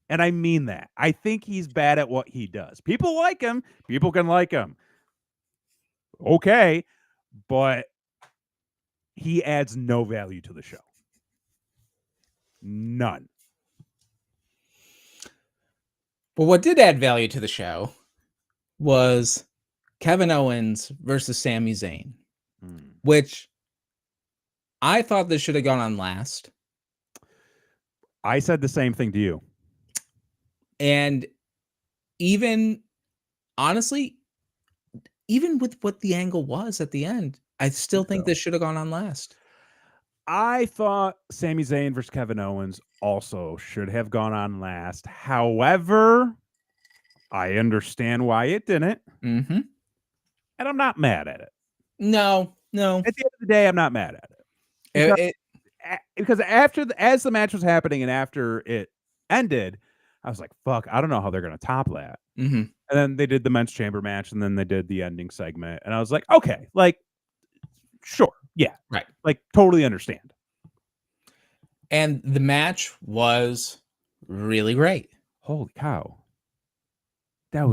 Speaker 2: And I mean that. I think he's bad at what he does. People like him. People can like him. Okay. But he adds no value to the show. None.
Speaker 1: But what did add value to the show was Kevin Owens versus Sami Zayn, which I thought this should have gone on last.
Speaker 2: I said the same thing to you.
Speaker 1: And honestly, even with what the angle was at the end, I still think this should have gone on last.
Speaker 2: I thought Sami Zayn versus Kevin Owens also should have gone on last. However, I understand why it didn't. And I'm not mad at it.
Speaker 1: No.
Speaker 2: At the end of the day, I'm not mad at it. Because as the match was happening and after it ended, I was like, fuck, I don't know how they're going to top that. And then they did the men's chamber match, and then they did the ending segment. And I was like, okay, like, sure. Yeah.
Speaker 1: Right.
Speaker 2: Like, totally understand.
Speaker 1: And the match was really great.
Speaker 2: Holy cow. It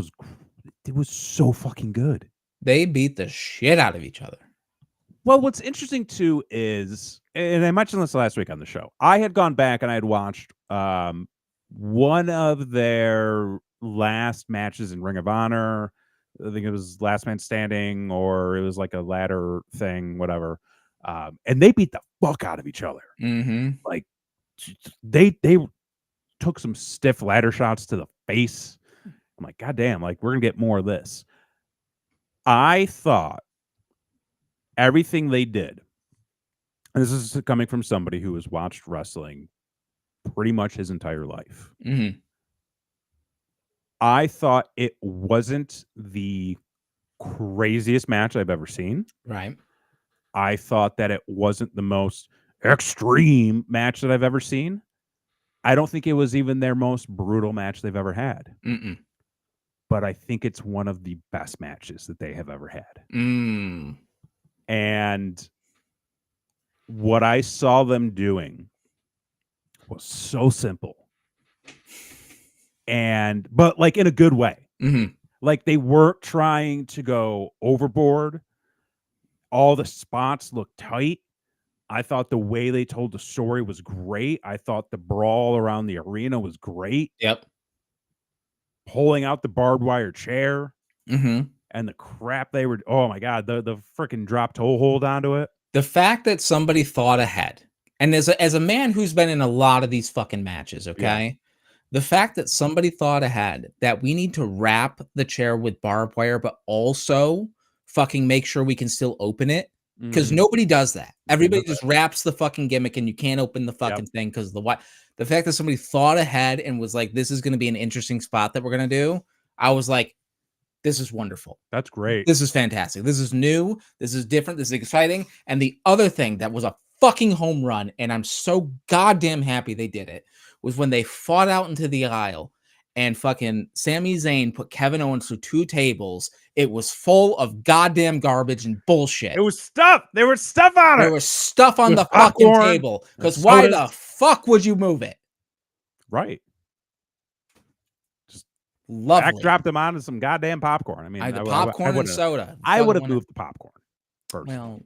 Speaker 2: was so fucking good.
Speaker 1: They beat the shit out of each other.
Speaker 2: Well, what's interesting too is, and I mentioned this last week on the show, I had gone back and I had watched one of their last matches in Ring of Honor. I think it was Last Man Standing, or it was like a ladder thing, whatever. And they beat the fuck out of each other. Like they took some stiff ladder shots to the face. I'm like, God damn, like we're gonna get more of this. I thought everything they did, and this is coming from somebody who has watched wrestling pretty much his entire life. I thought it wasn't the craziest match I've ever seen.
Speaker 1: Right.
Speaker 2: I thought that it wasn't the most extreme match that I've ever seen. I don't think it was even their most brutal match they've ever had. But I think it's one of the best matches that they have ever had. And what I saw them doing was so simple. But like in a good way. Like they weren't trying to go overboard. All the spots looked tight. I thought the way they told the story was great. I thought the brawl around the arena was great.
Speaker 1: Yep.
Speaker 2: Pulling out the barbed wire chair and the crap they were. Oh my God, the freaking drop toe hold onto it.
Speaker 1: The fact that somebody thought ahead, and as a man who's been in a lot of these fucking matches, okay, the fact that somebody thought ahead that we need to wrap the chair with barbed wire, but also fucking make sure we can still open it. Because nobody does that. Everybody just wraps the fucking gimmick and you can't open the fucking thing because the fact that somebody thought ahead and was like, this is going to be an interesting spot that we're going to do. I was like, this is wonderful.
Speaker 2: That's great.
Speaker 1: This is fantastic. This is new. This is different. This is exciting. And the other thing that was a fucking home run, and I'm so goddamn happy they did it, was when they fought out into the aisle and fucking Sami Zayn put Kevin Owens through 2 tables. It was full of goddamn garbage and bullshit.
Speaker 2: It was stuff. There was stuff on it.
Speaker 1: There was stuff on the fucking table. Because why the fuck would you move it?
Speaker 2: Right.
Speaker 1: Just lovely.
Speaker 2: Zach dropped them onto some goddamn popcorn. I mean,
Speaker 1: the popcorn and soda.
Speaker 2: I would have moved the popcorn first.
Speaker 1: Well,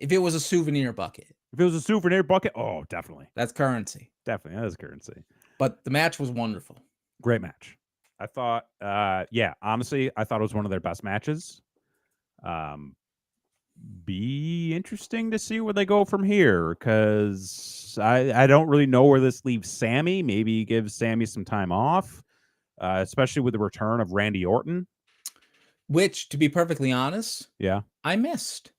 Speaker 1: if it was a souvenir bucket.
Speaker 2: If it was a souvenir bucket, oh, definitely.
Speaker 1: That's currency.
Speaker 2: Definitely. That is currency.
Speaker 1: But the match was wonderful.
Speaker 2: Great match. I thought, honestly, I thought it was one of their best matches. Be interesting to see where they go from here, because I don't really know where this leaves Sammy. Maybe give Sammy some time off, especially with the return of Randy Orton.
Speaker 1: Which, to be perfectly honest, I missed.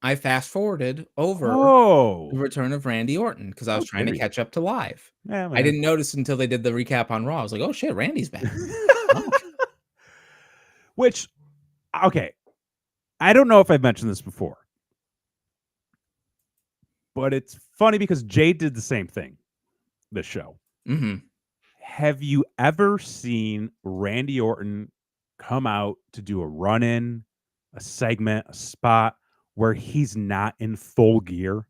Speaker 1: I fast forwarded over the return of Randy Orton because I was trying to catch up to live. I didn't notice until they did the recap on Raw. I was like, oh shit, Randy's back.
Speaker 2: Which, okay, I don't know if I've mentioned this before, but it's funny because Jay did the same thing this show. Have you ever seen Randy Orton come out to do a run-in, a segment, a spot where he's not in full gear?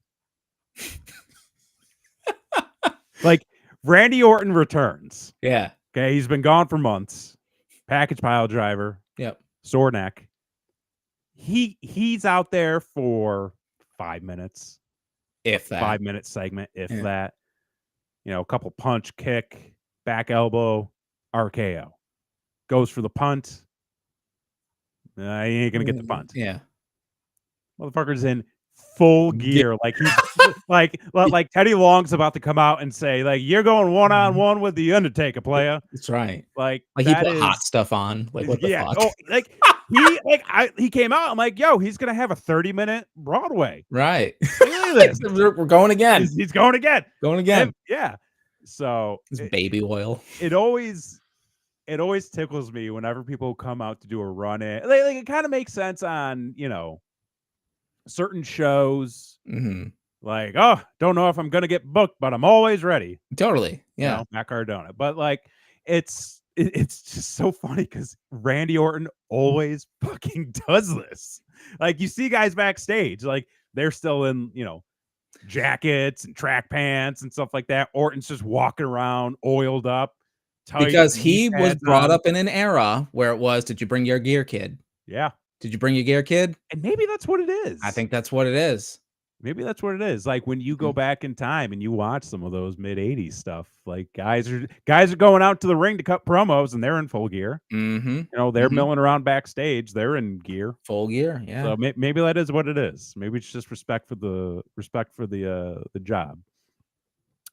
Speaker 2: Like, Randy Orton returns.
Speaker 1: Yeah.
Speaker 2: Okay, he's been gone for months. Package pile driver.
Speaker 1: Yep.
Speaker 2: Sore neck. He's out there for 5 minutes.
Speaker 1: If that.
Speaker 2: 5-minute segment, if that. You know, a couple punch, kick, back elbow, RKO. Goes for the punt. He ain't gonna get the punt.
Speaker 1: Yeah.
Speaker 2: Motherfucker's in full gear, like he's like Teddy Long's about to come out and say, like, you're going one-on-one with the Undertaker, player.
Speaker 1: That's right.
Speaker 2: Like
Speaker 1: he put hot stuff on. Like, what the fuck?
Speaker 2: Oh, he came out. I'm like, yo, he's gonna have a 30-minute Broadway.
Speaker 1: Right.
Speaker 2: Look at this.
Speaker 1: We're going again.
Speaker 2: He's going again.
Speaker 1: Going again.
Speaker 2: Yeah. So
Speaker 1: it's baby oil.
Speaker 2: It always tickles me whenever people come out to do a run in. Like it kind of makes sense on, you know, certain shows. Like, oh, don't know if I'm gonna get booked, but I'm always ready.
Speaker 1: Totally. Yeah.
Speaker 2: You know, Matt Cardona. But like it's just so funny because Randy Orton always fucking does this. Like, you see guys backstage, like they're still in, you know, jackets and track pants and stuff like that. Orton's just walking around oiled up.
Speaker 1: Because he was brought up in an era where it was, did you bring your gear, kid?
Speaker 2: Yeah.
Speaker 1: Did you bring your gear, kid?
Speaker 2: And maybe that's what it is.
Speaker 1: I think that's what it is.
Speaker 2: Maybe that's what it is. Like when you go back in time and you watch some of those mid '80s stuff, like guys are going out to the ring to cut promos and they're in full gear. You know, they're milling around backstage. They're in gear,
Speaker 1: full gear. Yeah.
Speaker 2: So maybe that is what it is. Maybe it's just respect for the job.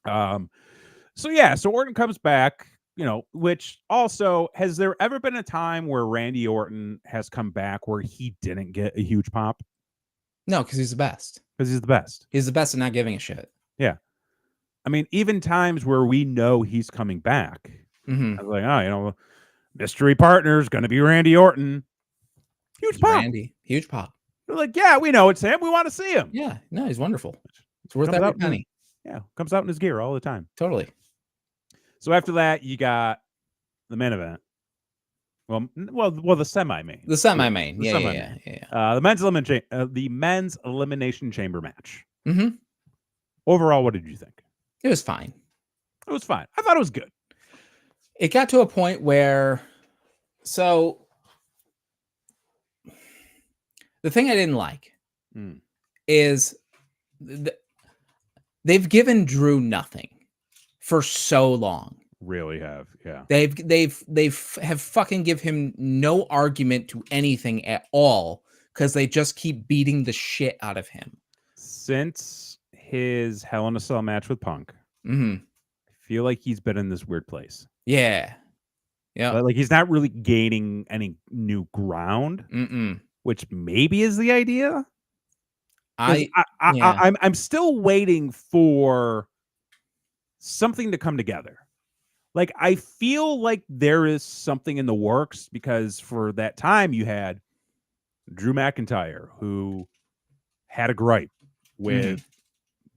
Speaker 2: So yeah, so Orton comes back. You know, which also, has there ever been a time where Randy Orton has come back where he didn't get a huge pop?
Speaker 1: No, because he's the best.
Speaker 2: Because he's the best.
Speaker 1: He's the best at not giving a shit.
Speaker 2: Yeah. I mean, even times where we know he's coming back. I was like, oh, you know, mystery partner's going to be Randy Orton. Huge pop.
Speaker 1: Randy. Huge pop.
Speaker 2: They're like, yeah, we know it's him. We want to see him.
Speaker 1: Yeah. No, he's wonderful. It's worth every penny.
Speaker 2: Yeah. Comes out in his gear all the time.
Speaker 1: Totally.
Speaker 2: So after that, you got the main event. Well, the semi-main.
Speaker 1: The semi-main. Yeah.
Speaker 2: The men's elimination chamber match. Overall, what did you think?
Speaker 1: It was fine.
Speaker 2: It was fine. I thought it was good.
Speaker 1: It got to a point where, so the thing I didn't like is they've given Drew nothing for so long.
Speaker 2: Really have, yeah.
Speaker 1: They've fucking give him no argument to anything at all because they just keep beating the shit out of him.
Speaker 2: Since his Hell in a Cell match with Punk, I feel like he's been in this weird place.
Speaker 1: Yeah.
Speaker 2: But like he's not really gaining any new ground, which maybe is the idea. I'm still waiting for something to come together. Like, I feel like there is something in the works because for that time you had Drew McIntyre, who had a gripe with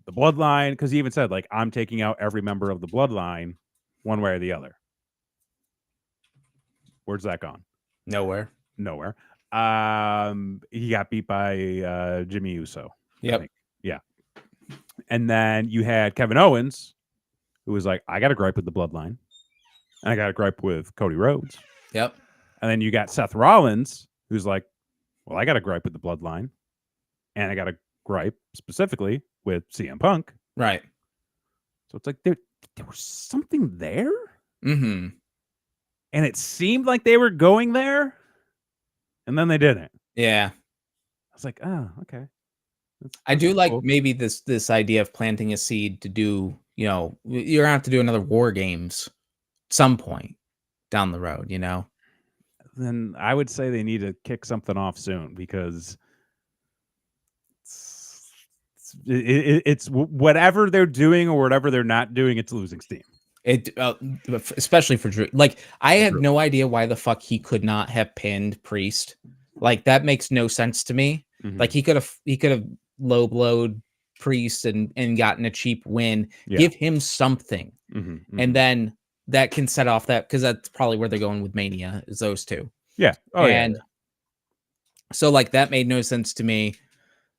Speaker 2: the Bloodline, because he even said, like, I'm taking out every member of the Bloodline one way or the other. Where's that gone?
Speaker 1: Nowhere.
Speaker 2: He got beat by Jimmy Uso.
Speaker 1: Yep.
Speaker 2: Yeah. And then you had Kevin Owens, who was like, I got a gripe with the Bloodline. And I got a gripe with Cody Rhodes.
Speaker 1: Yep.
Speaker 2: And then you got Seth Rollins, who's like, well, I got a gripe with the Bloodline. And I got a gripe specifically with CM Punk.
Speaker 1: Right.
Speaker 2: So it's like there was something there.
Speaker 1: And
Speaker 2: it seemed like they were going there. And then they didn't.
Speaker 1: Yeah.
Speaker 2: I was like, oh, okay.
Speaker 1: I do like maybe this idea of planting a seed to do, you know, you're gonna have to do another War Games some point down the road, you know.
Speaker 2: Then I would say they need to kick something off soon because it's whatever they're doing or whatever they're not doing, it's losing steam.
Speaker 1: It especially for Drew. Like, I have no idea why the fuck he could not have pinned Priest. Like, that makes no sense to me. Like, he could have low blowed Priest and gotten a cheap win. Give him something, and then that can set off that, because that's probably where they're going with Mania, is those two.
Speaker 2: Yeah.
Speaker 1: So like that made no sense to me.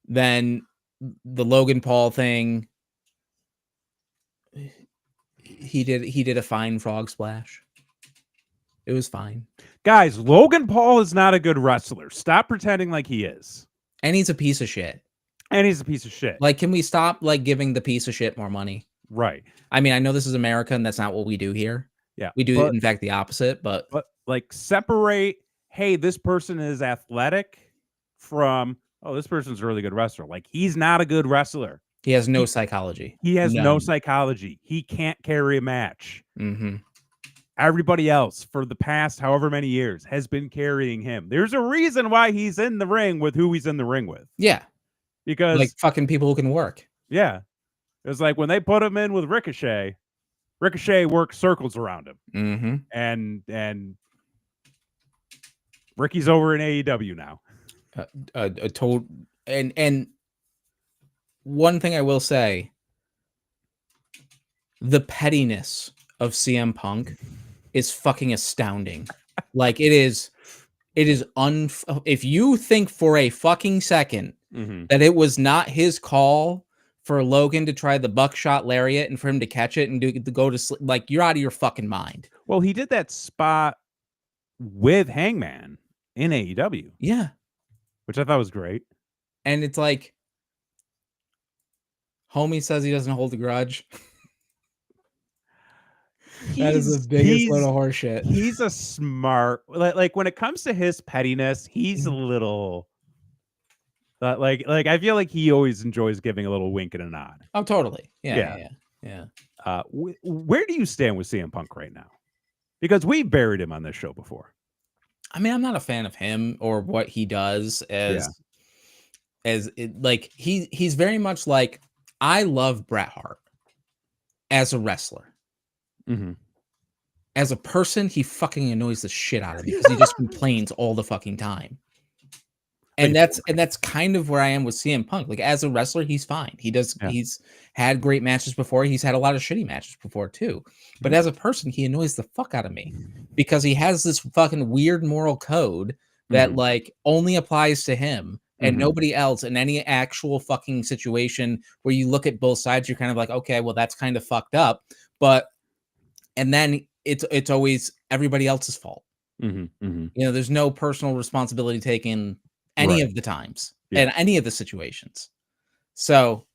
Speaker 1: Then the Logan Paul thing, he did a fine frog splash. It was fine.
Speaker 2: Guys, Logan Paul is not a good wrestler. Stop pretending like he is.
Speaker 1: And he's a piece of shit.
Speaker 2: Like,
Speaker 1: can we stop like giving the piece of shit more money?
Speaker 2: Right.
Speaker 1: I mean, I know this is America and that's not what we do here.
Speaker 2: Yeah.
Speaker 1: We do, in fact, the opposite, but
Speaker 2: like separate, hey, this person is athletic from, oh, this person's a really good wrestler. Like, he's not a good wrestler.
Speaker 1: He has no psychology.
Speaker 2: He has no psychology. He can't carry a match. Everybody else for the past however many years has been carrying him. There's a reason why he's in the ring with who he's in the ring with.
Speaker 1: Yeah.
Speaker 2: Because
Speaker 1: like fucking people who can work.
Speaker 2: Yeah. It was like when they put him in with Ricochet worked circles around him. And Ricky's over in AEW now.
Speaker 1: And one thing I will say, the pettiness of CM Punk is fucking astounding. Like, it is if you think for a fucking second that it was not his call for Logan to try the buckshot lariat and for him to catch it and go to sleep, like, you're out of your fucking mind.
Speaker 2: Well, he did that spot with Hangman in AEW.
Speaker 1: Yeah.
Speaker 2: which I thought was great.
Speaker 1: And it's like, homie says he doesn't hold a grudge. That is the biggest load of horseshit.
Speaker 2: He's a smart, like when it comes to his pettiness, he's a little like I feel like he always enjoys giving a little wink and a nod.
Speaker 1: Oh, totally.
Speaker 2: Yeah.
Speaker 1: Yeah.
Speaker 2: Where do you stand with CM Punk right now? Because we buried him on this show before.
Speaker 1: I mean, I'm not a fan of him or what he does like he's very much like, I love Bret Hart as a wrestler.
Speaker 2: Mhm.
Speaker 1: As a person, he fucking annoys the shit out of me because he just complains all the fucking time. And that's kind of where I am with CM Punk. Like, as a wrestler, he's fine. He's had great matches before. He's had a lot of shitty matches before too. But as a person, he annoys the fuck out of me because he has this fucking weird moral code that like only applies to him and nobody else in any actual fucking situation where you look at both sides. You're kind of like, okay, well, that's kind of fucked up. And then it's always everybody else's fault. You know, there's no personal responsibility taken any of the times and any of the situations. So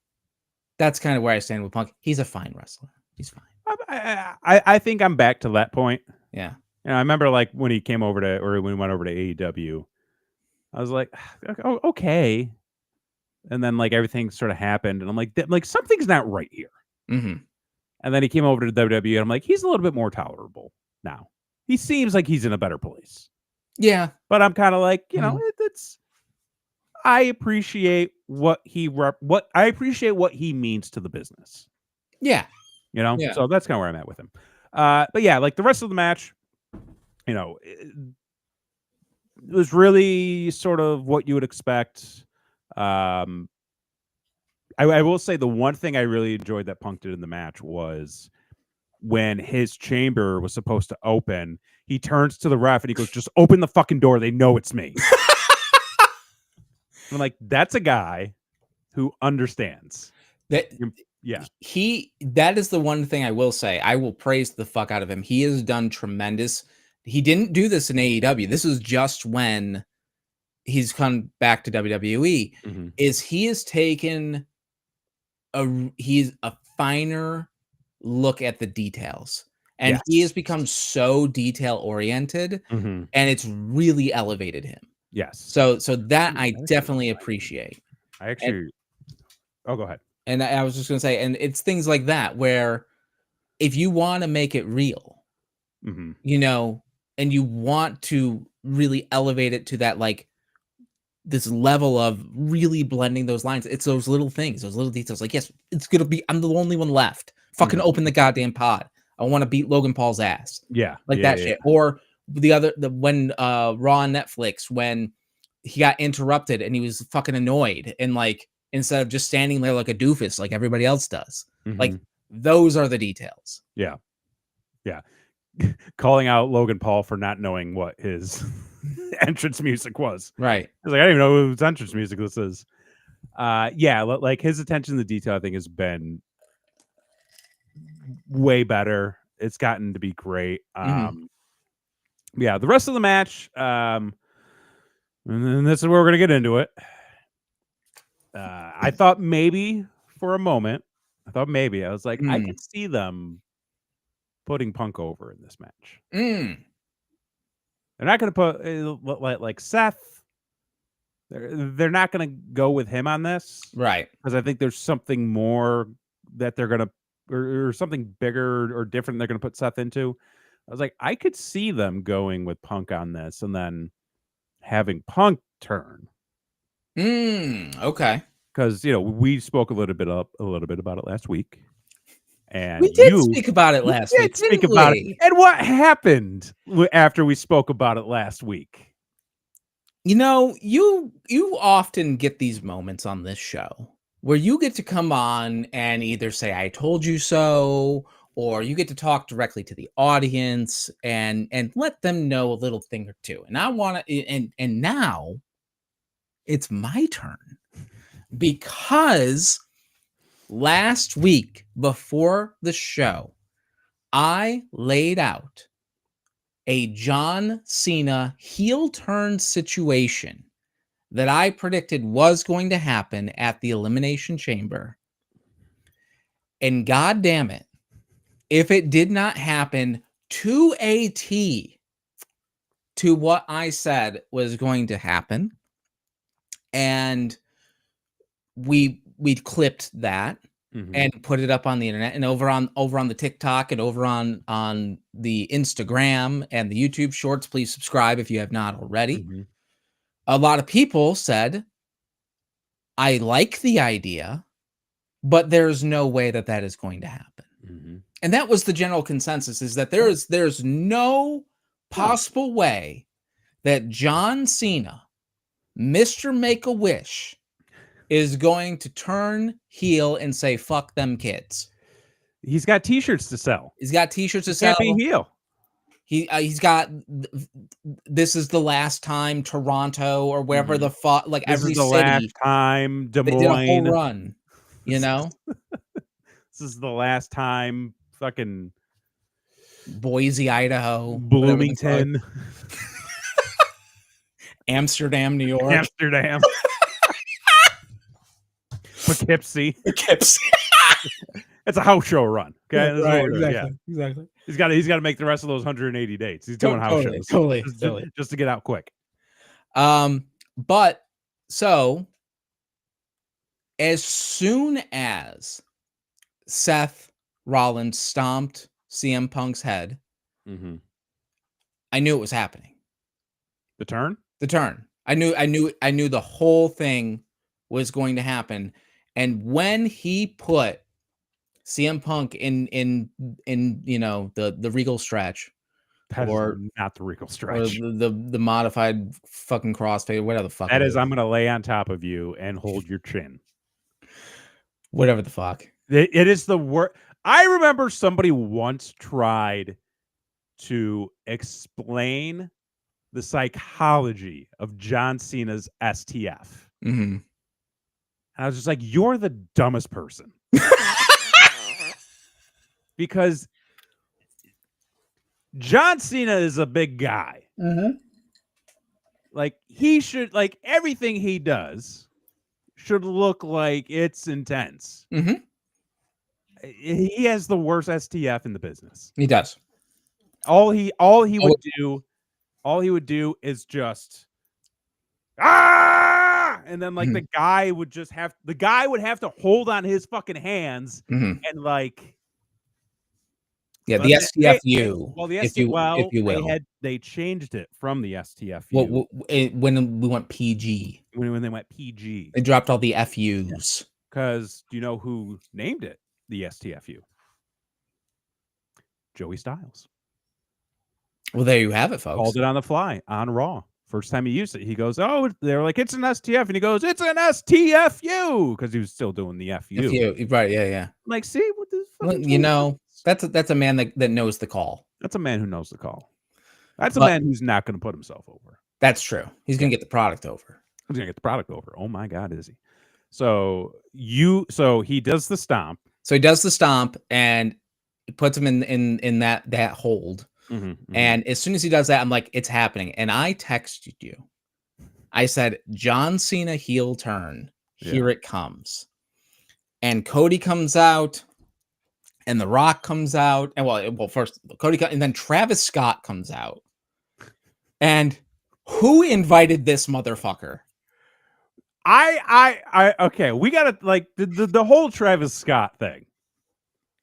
Speaker 1: that's kind of where I stand with Punk. He's a fine wrestler. He's fine.
Speaker 2: I think I'm back to that point.
Speaker 1: Yeah.
Speaker 2: You know, I remember like when he came over to, or when he went over to AEW, I was like, oh, okay. And then like everything sort of happened, and I'm like something's not right here. And then he came over to WWE, and I'm like, he's a little bit more tolerable now. He seems like he's in a better place.
Speaker 1: Yeah.
Speaker 2: But I'm kind of like, you know, it's. I appreciate what he means to the business.
Speaker 1: Yeah.
Speaker 2: You know, so that's kind of where I'm at with him. But yeah, like the rest of the match, you know, it was really sort of what you would expect. I will say the one thing I really enjoyed that Punk did in the match was when his chamber was supposed to open, he turns to the ref and he goes, "Just open the fucking door. They know it's me." I'm like, that's a guy who understands.
Speaker 1: That is the one thing I will say. I will praise the fuck out of him. He has done tremendous. He didn't do this in AEW. This was just when he's come back to WWE. Is he has taken he's a finer look at the details. And he has become so detail oriented, and it's really elevated him.
Speaker 2: Yes.
Speaker 1: So that I definitely appreciate.
Speaker 2: I actually go ahead.
Speaker 1: And I was just going to say, and it's things like that where if you want to make it real, you know, and you want to really elevate it to that, like this level of really blending those lines, it's those little things, those little details. Like, yes, it's going to be, I'm the only one left. Fucking open the goddamn pod. I want to beat Logan Paul's ass.
Speaker 2: Yeah.
Speaker 1: Like that shit. Or when Raw on Netflix, when he got interrupted and he was fucking annoyed, and like, instead of just standing there like a doofus like everybody else does. Like, those are the details.
Speaker 2: Yeah. Calling out Logan Paul for not knowing what his entrance music was.
Speaker 1: Right.
Speaker 2: He's like, I don't even know whose entrance music this is. Yeah, like his attention to detail, I think, has been way better. It's gotten to be great. Yeah, the rest of the match, and this is where we're gonna get into it. I thought maybe for a moment, I was like, I could see them putting Punk over in this match. They're not going to put like Seth. They're not going to go with him on this,
Speaker 1: right?
Speaker 2: Because I think there's something more that they're going to, or something bigger or different they're going to put Seth into. I was like, I could see them going with Punk on this, and then having Punk turn.
Speaker 1: Okay.
Speaker 2: Because we spoke a little bit about it last week, and
Speaker 1: we did speak about it last week.
Speaker 2: Speak about it. And what happened after we spoke about it last week?
Speaker 1: You know, you often get these moments on this show where you get to come on and either say "I told you so," or you get to talk directly to the audience and let them know a little thing or two. And I want to, and now it's my turn. Because last week before the show, I laid out a John Cena heel turn situation that I predicted was going to happen at the Elimination Chamber. And God damn it, if it did not happen to a T to what I said was going to happen, and we clipped that and put it up on the internet and over on the TikTok and over on the Instagram and the YouTube shorts. Please subscribe if you have not already. A lot of people said, I like the idea, but there's no way that that is going to happen. And that was the general consensus, is that there's no possible way that John Cena, Mr. Make-A-Wish, is going to turn heel and say, fuck them kids.
Speaker 2: He's got t-shirts to sell.
Speaker 1: He's got t-shirts to sell.
Speaker 2: Can't be heel.
Speaker 1: He's got this is the last time Toronto or wherever the fuck, like
Speaker 2: this
Speaker 1: every
Speaker 2: is the
Speaker 1: city
Speaker 2: last time Des Moines.
Speaker 1: They did a whole run, you know.
Speaker 2: This is the last time fucking
Speaker 1: Boise, Idaho,
Speaker 2: Bloomington,
Speaker 1: Amsterdam, New York,
Speaker 2: Amsterdam, Poughkeepsie. It's a house show run. Okay,
Speaker 1: right, exactly.
Speaker 2: He's got to make the rest of those 180 dates. He's doing house shows,
Speaker 1: totally.
Speaker 2: Just to get out quick.
Speaker 1: But so as soon as Seth Rollins stomped CM Punk's head, I knew it was happening.
Speaker 2: The turn.
Speaker 1: I knew the whole thing was going to happen. And when he put CM Punk in you know the Regal stretch,
Speaker 2: or not the Regal stretch,
Speaker 1: or the modified fucking crossfade, whatever the fuck
Speaker 2: that is, I'm gonna lay on top of you and hold your chin.
Speaker 1: Whatever the fuck.
Speaker 2: It is the worst. I remember somebody once tried to explain the psychology of John Cena's STF. And I was just like, you're the dumbest person. Because John Cena is a big guy. Like, he should, like, everything he does should look like it's intense. He has the worst STF in the business.
Speaker 1: He does.
Speaker 2: All he would do is just and then like the guy would have to hold on his fucking hands and like
Speaker 1: the STFU.
Speaker 2: Well, the
Speaker 1: if you will.
Speaker 2: They changed it from the STFU.
Speaker 1: Well, when we went PG.
Speaker 2: When they went PG.
Speaker 1: They dropped all the FUs.
Speaker 2: Because do you know who named it the STFU? Joey Styles.
Speaker 1: Well, there you have it, folks.
Speaker 2: Called it on the fly on Raw. First time he used it, he goes, "Oh, they're like, it's an STF," and he goes, "It's an STFU," because he was still doing the FU.
Speaker 1: Right? Yeah.
Speaker 2: I'm like, see what this?
Speaker 1: Well, you know, that's a man that knows the call.
Speaker 2: That's a man who knows the call. That's a man who's not going to put himself over.
Speaker 1: That's true. He's going to get the product over.
Speaker 2: He's going to get the product over. Oh my God, is he? So he does the stomp.
Speaker 1: So he does the stomp and puts him in that hold. And as soon as he does that, I'm like, it's happening. And I texted you. I said, John Cena heel turn. Here it comes. And Cody comes out. And The Rock comes out. And well, first Cody, and then Travis Scott comes out. And who invited this motherfucker?
Speaker 2: Okay, we gotta like the whole Travis Scott thing.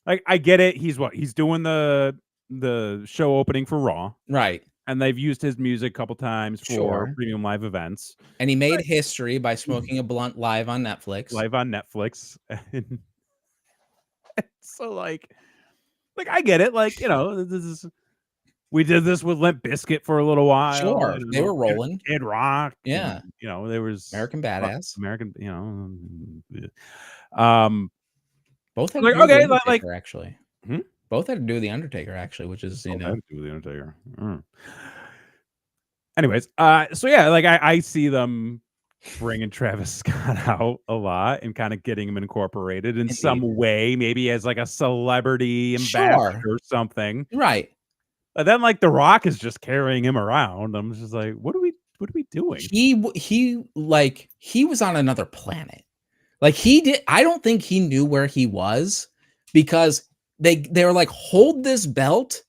Speaker 2: Like, I get it. He's doing the show opening for Raw,
Speaker 1: right?
Speaker 2: And they've used his music a couple times for premium live events.
Speaker 1: And he made history by smoking a blunt live on Netflix.
Speaker 2: And so like I get it. Like, you know, we did this with Limp Bizkit for a little while.
Speaker 1: Sure, they were rolling.
Speaker 2: Kid Rock.
Speaker 1: Yeah,
Speaker 2: and, you know, there was
Speaker 1: American Badass.
Speaker 2: You know,
Speaker 1: both had
Speaker 2: like, okay, like
Speaker 1: actually. Both had to do with the Undertaker, actually, which is, you know,
Speaker 2: do with the Undertaker. Anyways, so yeah, like I see them bringing Travis Scott out a lot and kind of getting him incorporated in some way, maybe as like a celebrity ambassador or something,
Speaker 1: right?
Speaker 2: But then like The Rock is just carrying him around. I'm just like, what are we what are we doing?
Speaker 1: He was on another planet. Like I don't think he knew where he was because they were like, hold this belt.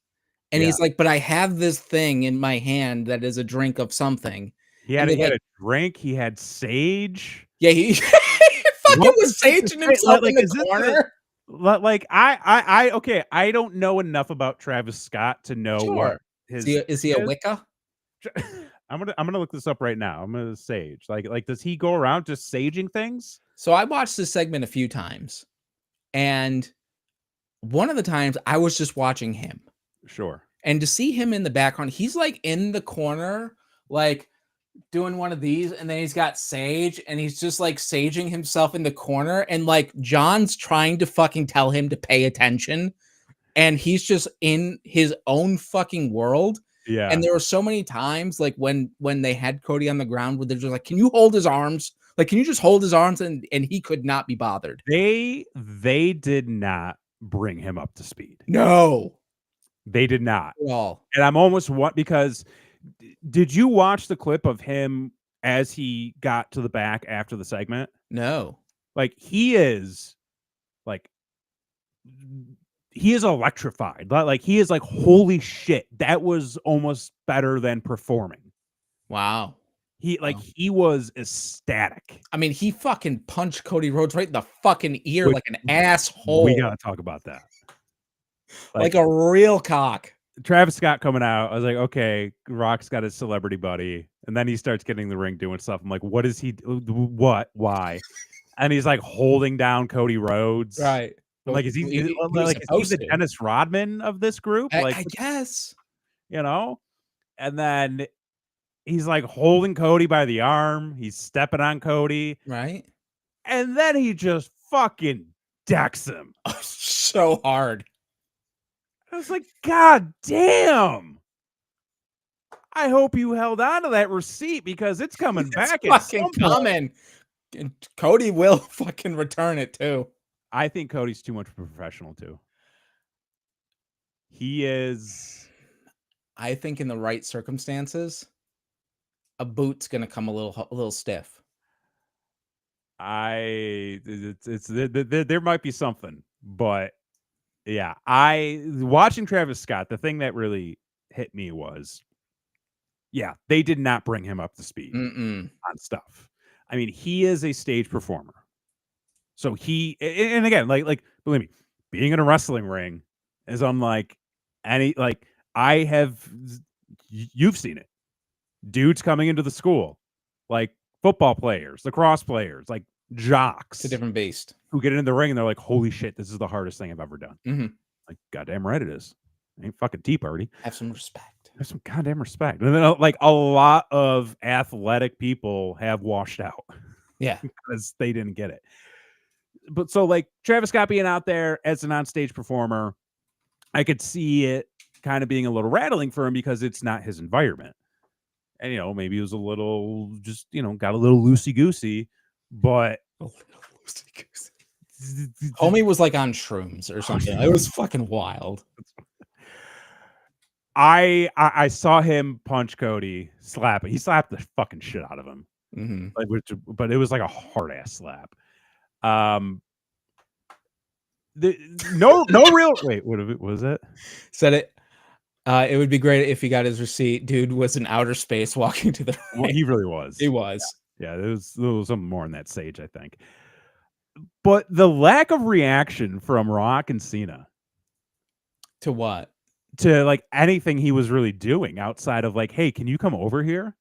Speaker 1: And
Speaker 2: Yeah.
Speaker 1: he's like, but I have this thing in my hand that is a drink of something.
Speaker 2: He
Speaker 1: And
Speaker 2: had
Speaker 1: they're
Speaker 2: a
Speaker 1: like,
Speaker 2: drink, he had sage.
Speaker 1: yeah, he he fucking
Speaker 2: What
Speaker 1: was
Speaker 2: was this
Speaker 1: saging
Speaker 2: to say?
Speaker 1: himself in the
Speaker 2: Is this the
Speaker 1: corner.
Speaker 2: like, I okay, I don't know enough about Travis Scott to know what
Speaker 1: Sure.
Speaker 2: his
Speaker 1: Is he a
Speaker 2: is.
Speaker 1: Wicca?
Speaker 2: I'm gonna look this up right now. I'm gonna sage. Like, does he go around just saging things?
Speaker 1: So I watched this segment a few times, and one of the times I was just watching him.
Speaker 2: Sure.
Speaker 1: And to see him in the background, he's like in the corner, like doing one of these, and then he's got sage, and he's just like saging himself in the corner, and like John's trying to fucking tell him to pay attention, and he's just in his own fucking world. And
Speaker 2: Yeah.
Speaker 1: there were so many times, like when they had Cody on the ground, where they're just like, "Can you hold his arms? Like, can you just hold his arms?" And he could not be bothered.
Speaker 2: They did not bring him up to speed.
Speaker 1: No,
Speaker 2: They did not.
Speaker 1: at all.
Speaker 2: And I'm almost what because did you watch the clip of him as he got to the back after the segment?
Speaker 1: No.
Speaker 2: Like he is like he is electrified. Like he is like, holy shit, that was almost better than performing.
Speaker 1: Wow. Wow.
Speaker 2: He was ecstatic.
Speaker 1: I mean, he fucking punched Cody Rhodes right in the fucking ear
Speaker 2: Which
Speaker 1: like an asshole.
Speaker 2: we gotta talk about that.
Speaker 1: Like a real cock.
Speaker 2: Travis Scott coming out, I was like, okay, Rock's got his celebrity buddy, and then he starts getting the ring doing stuff. I'm like, what is he? What? Why? And he's like holding down Cody Rhodes.
Speaker 1: Right.
Speaker 2: Like, is he the Dennis Rodman of this group? Like,
Speaker 1: I guess.
Speaker 2: you know? And then he's like holding Cody by the arm. He's stepping on Cody.
Speaker 1: Right.
Speaker 2: And then he just fucking decks him.
Speaker 1: So hard.
Speaker 2: I was like, God damn. I hope you held on to that receipt because it's coming back.
Speaker 1: It's fucking coming. And Cody will fucking return it too.
Speaker 2: I think Cody's too much of a professional too. He is.
Speaker 1: I think in the right circumstances, a boot's gonna come a little stiff.
Speaker 2: There might be something, but yeah, watching Travis Scott, the thing that really hit me was, yeah, they did not bring him up to speed on stuff. I mean, he is a stage performer. So and again, like believe me, being in a wrestling ring is unlike any, like you've seen it. Dudes coming into the school, like football players, lacrosse players, like jocks.
Speaker 1: It's a different beast.
Speaker 2: Who get in the ring and they're like, holy shit, this is the hardest thing I've ever done.
Speaker 1: Mm-hmm.
Speaker 2: Like, goddamn right it is. Ain't fucking Tea Party.
Speaker 1: Have some respect.
Speaker 2: Have some goddamn respect. And then like a lot of athletic people have washed out.
Speaker 1: Yeah.
Speaker 2: Because they didn't get it. But so like Travis Scott being out there as an onstage performer, I could see it kind of being a little rattling for him because it's not his environment. And, you know, maybe it was a little just, you know, got a little loosey-goosey, but
Speaker 1: Homie was like on shrooms or something. It was fucking wild.
Speaker 2: I saw him punch Cody, slap it. He slapped the fucking shit out of him.
Speaker 1: Mm-hmm.
Speaker 2: But it was like a hard ass slap. No real. Wait, what was it?
Speaker 1: Said it. It would be great if he got his receipt. Dude was in outer space walking to the.
Speaker 2: Well, he really was.
Speaker 1: He was.
Speaker 2: Yeah, there was something more in that sage, I think. But the lack of reaction from Rock and Cena
Speaker 1: to what?
Speaker 2: To like anything he was really doing outside of like, hey, can you come over here?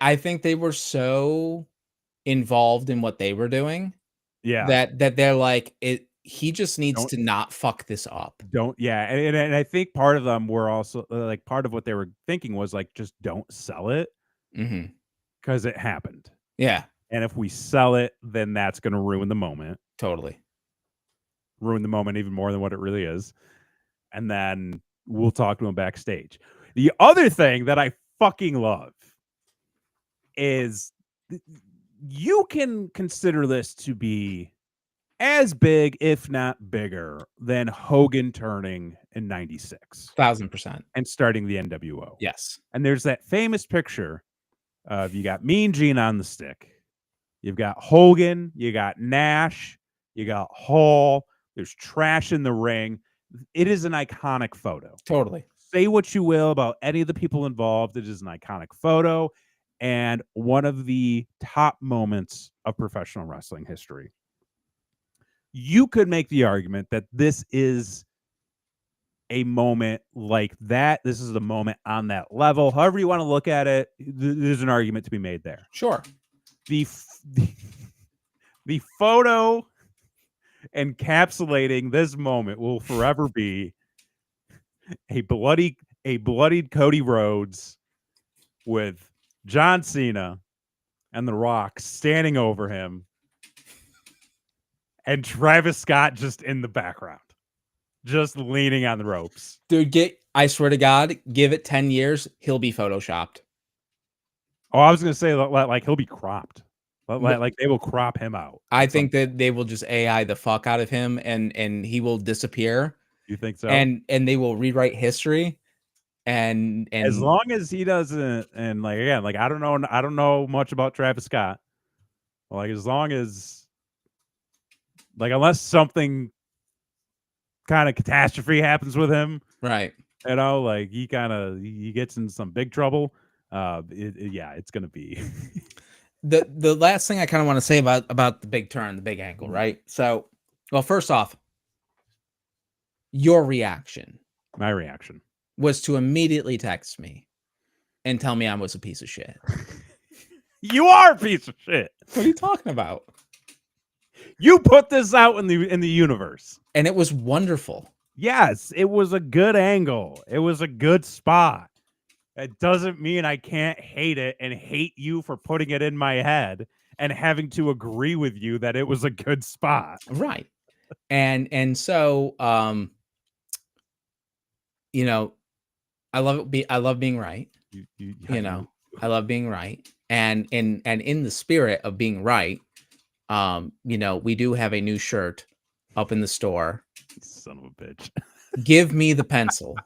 Speaker 1: I think they were so involved in what they were doing.
Speaker 2: Yeah.
Speaker 1: That they're like, he just needs to not fuck this up.
Speaker 2: And I think part of them were also like, part of what they were thinking was like, just don't sell it. Because it happened.
Speaker 1: Yeah.
Speaker 2: And if we sell it, then that's going to ruin the moment.
Speaker 1: Totally.
Speaker 2: Ruin the moment even more than what it really is. And then we'll talk to him backstage. The other thing that I fucking love is you can consider this to be as big, if not bigger, than Hogan turning in 96.
Speaker 1: 1000%.
Speaker 2: And starting the NWO.
Speaker 1: Yes.
Speaker 2: And there's that famous picture You got Mean Gene on the stick. You've got Hogan. You got Nash. You got Hall. There's trash in the ring. It is an iconic photo.
Speaker 1: Totally.
Speaker 2: Say what you will about any of the people involved. It is an iconic photo and one of the top moments of professional wrestling history. You could make the argument that this is a moment like that. This is a moment on that level. However you want to look at it, there's an argument to be made there.
Speaker 1: Sure.
Speaker 2: The photo encapsulating this moment will forever be a bloodied Cody Rhodes with John Cena and The Rock standing over him and Travis Scott just in the background, just leaning on the ropes.
Speaker 1: Dude, I swear to God, give it 10 years, he'll be photoshopped.
Speaker 2: Oh, I was going to say, like, he'll be cropped. Like, they will crop him out.
Speaker 1: I think that they will just AI the fuck out of him and he will disappear.
Speaker 2: You think so?
Speaker 1: And they will rewrite history. And
Speaker 2: as long as he doesn't, and like, again, like, I don't know much about Travis Scott. Like, as long as, like, unless something kind of catastrophe happens with him,
Speaker 1: right?
Speaker 2: You know, like he gets in some big trouble. It's gonna be
Speaker 1: the last thing I kind of want to say about the big turn, the big angle, right? So, well, first off, your reaction,
Speaker 2: my reaction,
Speaker 1: was to immediately text me and tell me I was a piece of shit.
Speaker 2: You are a piece of shit.
Speaker 1: What are you talking about?
Speaker 2: You put this out in the universe,
Speaker 1: and it was wonderful.
Speaker 2: Yes, it was a good angle. It was a good spot. It doesn't mean I can't hate it and hate you for putting it in my head and having to agree with you that it was a good spot.
Speaker 1: Right. And so you know, I love being right. You know, I love being right. And in the spirit of being right, you know, we do have a new shirt up in the store.
Speaker 2: Son of a bitch.
Speaker 1: Give me the pencil.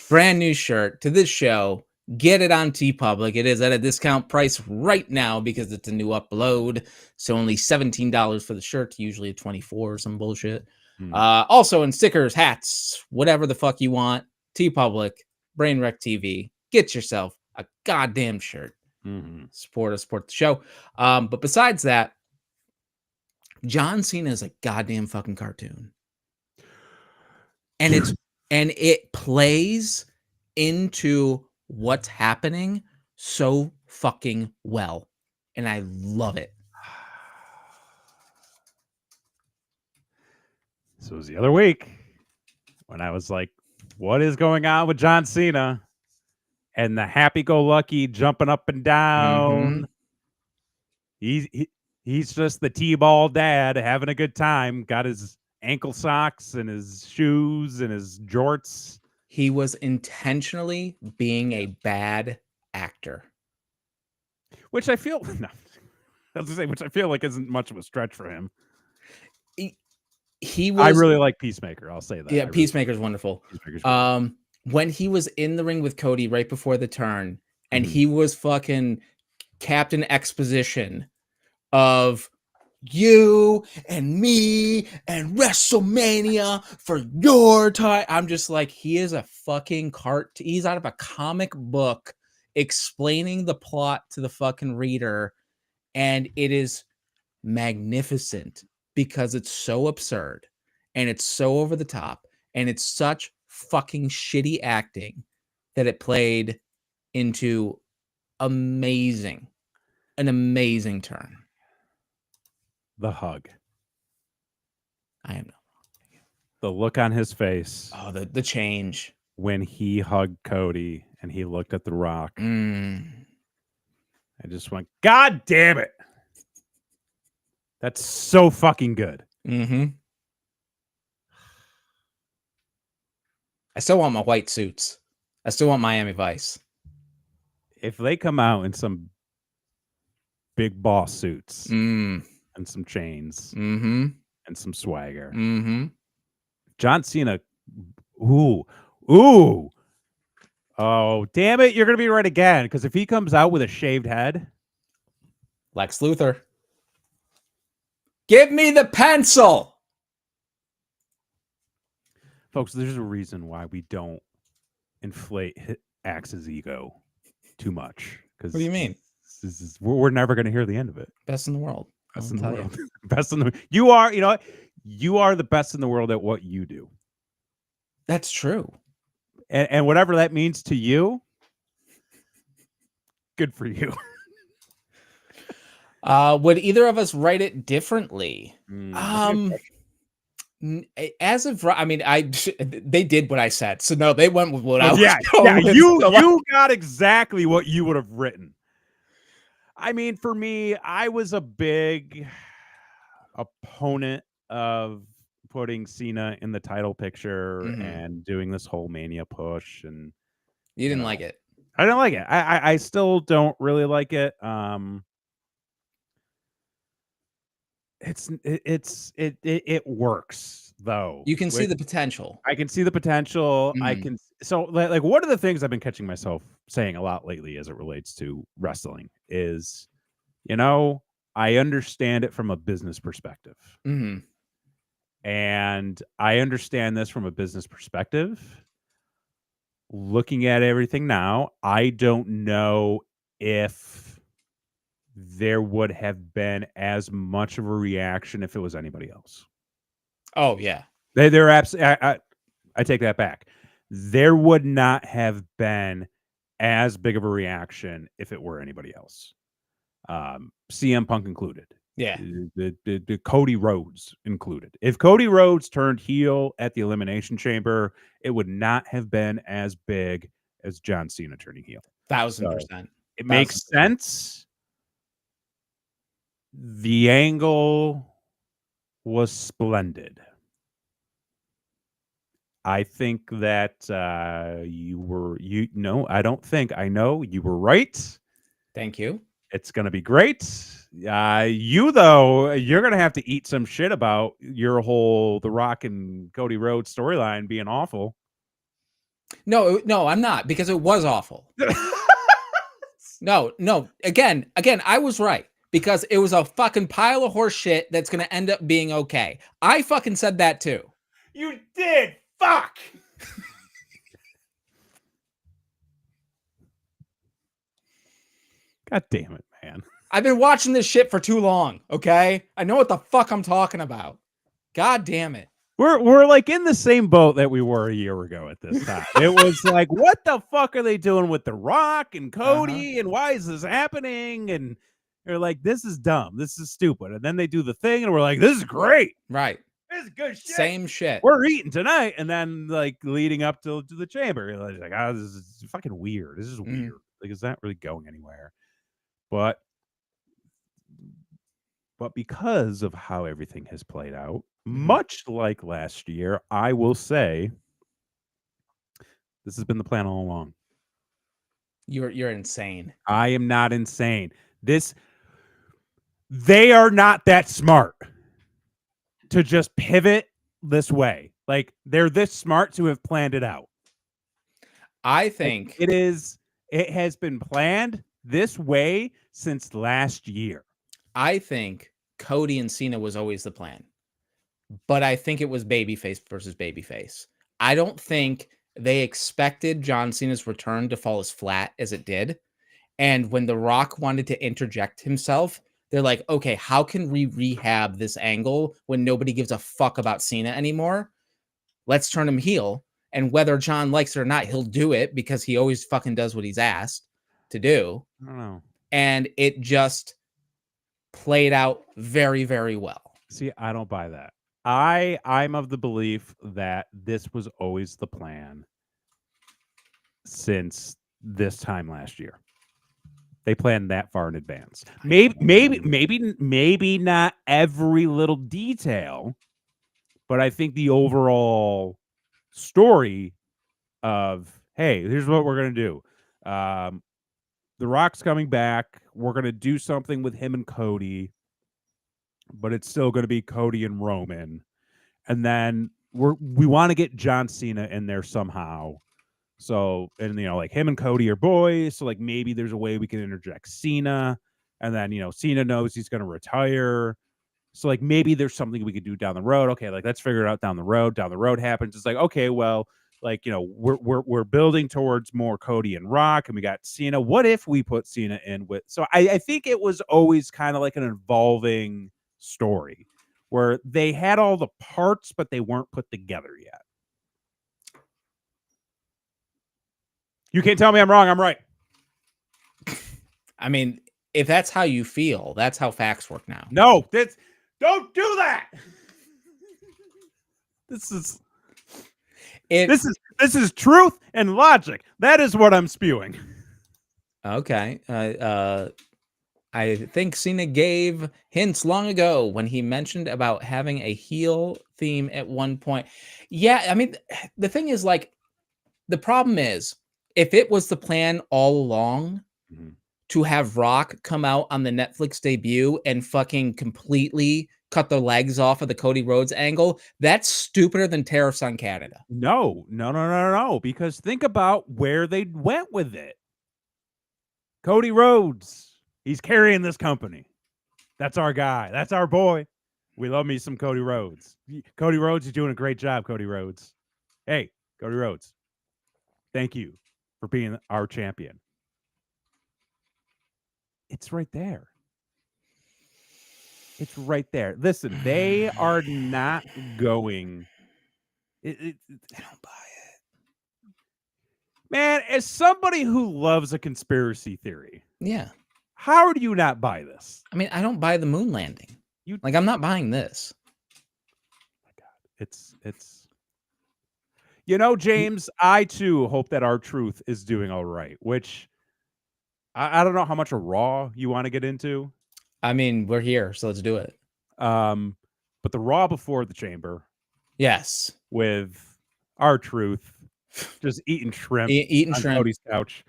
Speaker 1: Brand new shirt to this show. Get it on TeePublic. It is at a discount price right now because it's a new upload. So only $17 for the shirt, usually $24 or some bullshit. Also in stickers, hats, whatever the fuck you want. TeePublic, Brainwreck TV. Get yourself a goddamn shirt. Support us, support the show. But besides that, John Cena is a goddamn fucking cartoon. And it plays into what's happening so fucking well. And I love it.
Speaker 2: So it was the other week when I was like, what is going on with John Cena? And the happy-go-lucky jumping up and down. He's just the T-ball dad having a good time. Got his ankle socks and his shoes and his jorts.
Speaker 1: He was intentionally being a bad actor.
Speaker 2: Which I feel, no, I was gonna say, which I feel like isn't much of a stretch for him.
Speaker 1: He was.
Speaker 2: I really like Peacemaker. I'll say that.
Speaker 1: Yeah, Peacemaker's wonderful. When he was in the ring with Cody right before the turn, and he was fucking Captain Exposition of you and me and Wrestlemania for your time. I'm just like, he is a fucking he's out of a comic book explaining the plot to the fucking reader, and it is magnificent because it's so absurd and it's so over the top and it's such fucking shitty acting that it played into an amazing turn.
Speaker 2: The hug.
Speaker 1: I am not wrong.
Speaker 2: The look on his face.
Speaker 1: Oh, the change.
Speaker 2: When he hugged Cody and he looked at The Rock. I just went, God damn it. That's so fucking good.
Speaker 1: I still want my white suits. I still want Miami Vice.
Speaker 2: If they come out in some big boss suits and some chains and some swagger, John Cena, ooh, Oh, damn it. You're going to be right again. Because if he comes out with a shaved head.
Speaker 1: Lex Luthor. Give me the pencil.
Speaker 2: Folks, there's a reason why we don't inflate Axe's ego too much.
Speaker 1: What do you mean?
Speaker 2: We're never going to hear the end of it.
Speaker 1: Best in the world.
Speaker 2: Best in the world. Best in the you are, you know what? You are the best in the world at what you do.
Speaker 1: That's true.
Speaker 2: And whatever that means to you, good for you.
Speaker 1: Would either of us write it differently? As of, I mean, they did what I said, so no, they went with what I was going with.
Speaker 2: You got exactly what you would have written. I mean, for me, I was a big opponent of putting Cena in the title picture and doing this whole Mania push, and
Speaker 1: you didn't like it.
Speaker 2: I didn't like it. I still don't really like it. It works though.
Speaker 1: You can see the potential.
Speaker 2: I can see the potential. I can. So like one of the things I've been catching myself saying a lot lately as it relates to wrestling is, I understand it from a business perspective. And I understand this from a business perspective. Looking at everything now, I don't know if there would have been as much of a reaction if it was anybody else.
Speaker 1: Oh, yeah.
Speaker 2: They're absolutely. I take that back. There would not have been as big of a reaction if it were anybody else. CM Punk included.
Speaker 1: Yeah.
Speaker 2: The Cody Rhodes included. If Cody Rhodes turned heel at the Elimination Chamber, it would not have been as big as John Cena turning heel.
Speaker 1: 1000%.
Speaker 2: It makes sense. The angle was splendid. I think that I know you were right.
Speaker 1: Thank you.
Speaker 2: It's going to be great. Though, you're going to have to eat some shit about your whole The Rock and Cody Rhodes storyline being awful.
Speaker 1: No, I'm not, because it was awful. No. Again, I was right, because it was a fucking pile of horse shit that's going to end up being okay. I fucking said that too.
Speaker 2: You did. Fuck. God damn it, man.
Speaker 1: I've been watching this shit for too long, okay? I know what the fuck I'm talking about. God damn it.
Speaker 2: We're like in the same boat that we were a year ago at this time. It was like, what the fuck are they doing with The Rock and Cody? And why is this happening? And they're like, this is dumb. This is stupid. And then they do the thing and we're like, this is great.
Speaker 1: Right.
Speaker 2: This is good shit.
Speaker 1: Same shit.
Speaker 2: We're eating tonight. And then like leading up to the chamber, you're like, this is fucking weird. This is weird. Like, it's not really going anywhere. But because of how everything has played out, much like last year, I will say this has been the plan all along.
Speaker 1: You're insane.
Speaker 2: I am not insane. They are not that smart to just pivot this way. Like, they're this smart to have planned it out.
Speaker 1: I think
Speaker 2: it has been planned this way since last year.
Speaker 1: I think Cody and Cena was always the plan, but I think it was babyface versus babyface. I don't think they expected John Cena's return to fall as flat as it did. And when The Rock wanted to interject himself, they're like, okay, how can we rehab this angle when nobody gives a fuck about Cena anymore? Let's turn him heel. And whether John likes it or not, he'll do it because he always fucking does what he's asked to do.
Speaker 2: I don't know.
Speaker 1: And it just played out very, very well.
Speaker 2: See, I don't buy that. I'm of the belief that this was always the plan since this time last year. They planned that far in advance. Maybe not every little detail, but I think the overall story of, hey, here's what we're going to do. The Rock's coming back. We're going to do something with him and Cody, but it's still going to be Cody and Roman. And then we want to get John Cena in there somehow. So, and like him and Cody are boys. So like maybe there's a way we can interject Cena, and then Cena knows he's going to retire. So like maybe there's something we could do down the road. Okay, like let's figure it out down the road. Down the road happens. It's like, okay, well, like we're building towards more Cody and Rock, and we got Cena. What if we put Cena in with? So I think it was always kind of like an evolving story where they had all the parts, but they weren't put together yet. You can't tell me I'm wrong. I'm right.
Speaker 1: I mean, if that's how you feel, that's how facts work now.
Speaker 2: No, don't do that. This is truth and logic. That is what I'm spewing.
Speaker 1: Okay. I think Cena gave hints long ago when he mentioned about having a heel theme at one point. Yeah, I mean, the thing is, like, the problem is, if it was the plan all along to have Rock come out on the Netflix debut and fucking completely cut the legs off of the Cody Rhodes angle, that's stupider than tariffs on Canada.
Speaker 2: No. Because think about where they went with it. Cody Rhodes, he's carrying this company. That's our guy. That's our boy. We love me some Cody Rhodes. Cody Rhodes is doing a great job, Cody Rhodes. Hey, Cody Rhodes, thank you for being our champion. It's right there. It's right there. Listen, they are not going. I don't buy it. Man, as somebody who loves a conspiracy theory,
Speaker 1: yeah,
Speaker 2: how do you not buy this?
Speaker 1: I mean, I don't buy the moon landing. I'm not buying this.
Speaker 2: Oh my God, it's. James, I too hope that R-Truth is doing all right. Which I don't know how much of Raw you want to get into.
Speaker 1: I mean, we're here, so let's do it.
Speaker 2: But the Raw before the Chamber,
Speaker 1: yes,
Speaker 2: with R-Truth just eating shrimp,
Speaker 1: eating
Speaker 2: on
Speaker 1: shrimp.
Speaker 2: Cody's couch.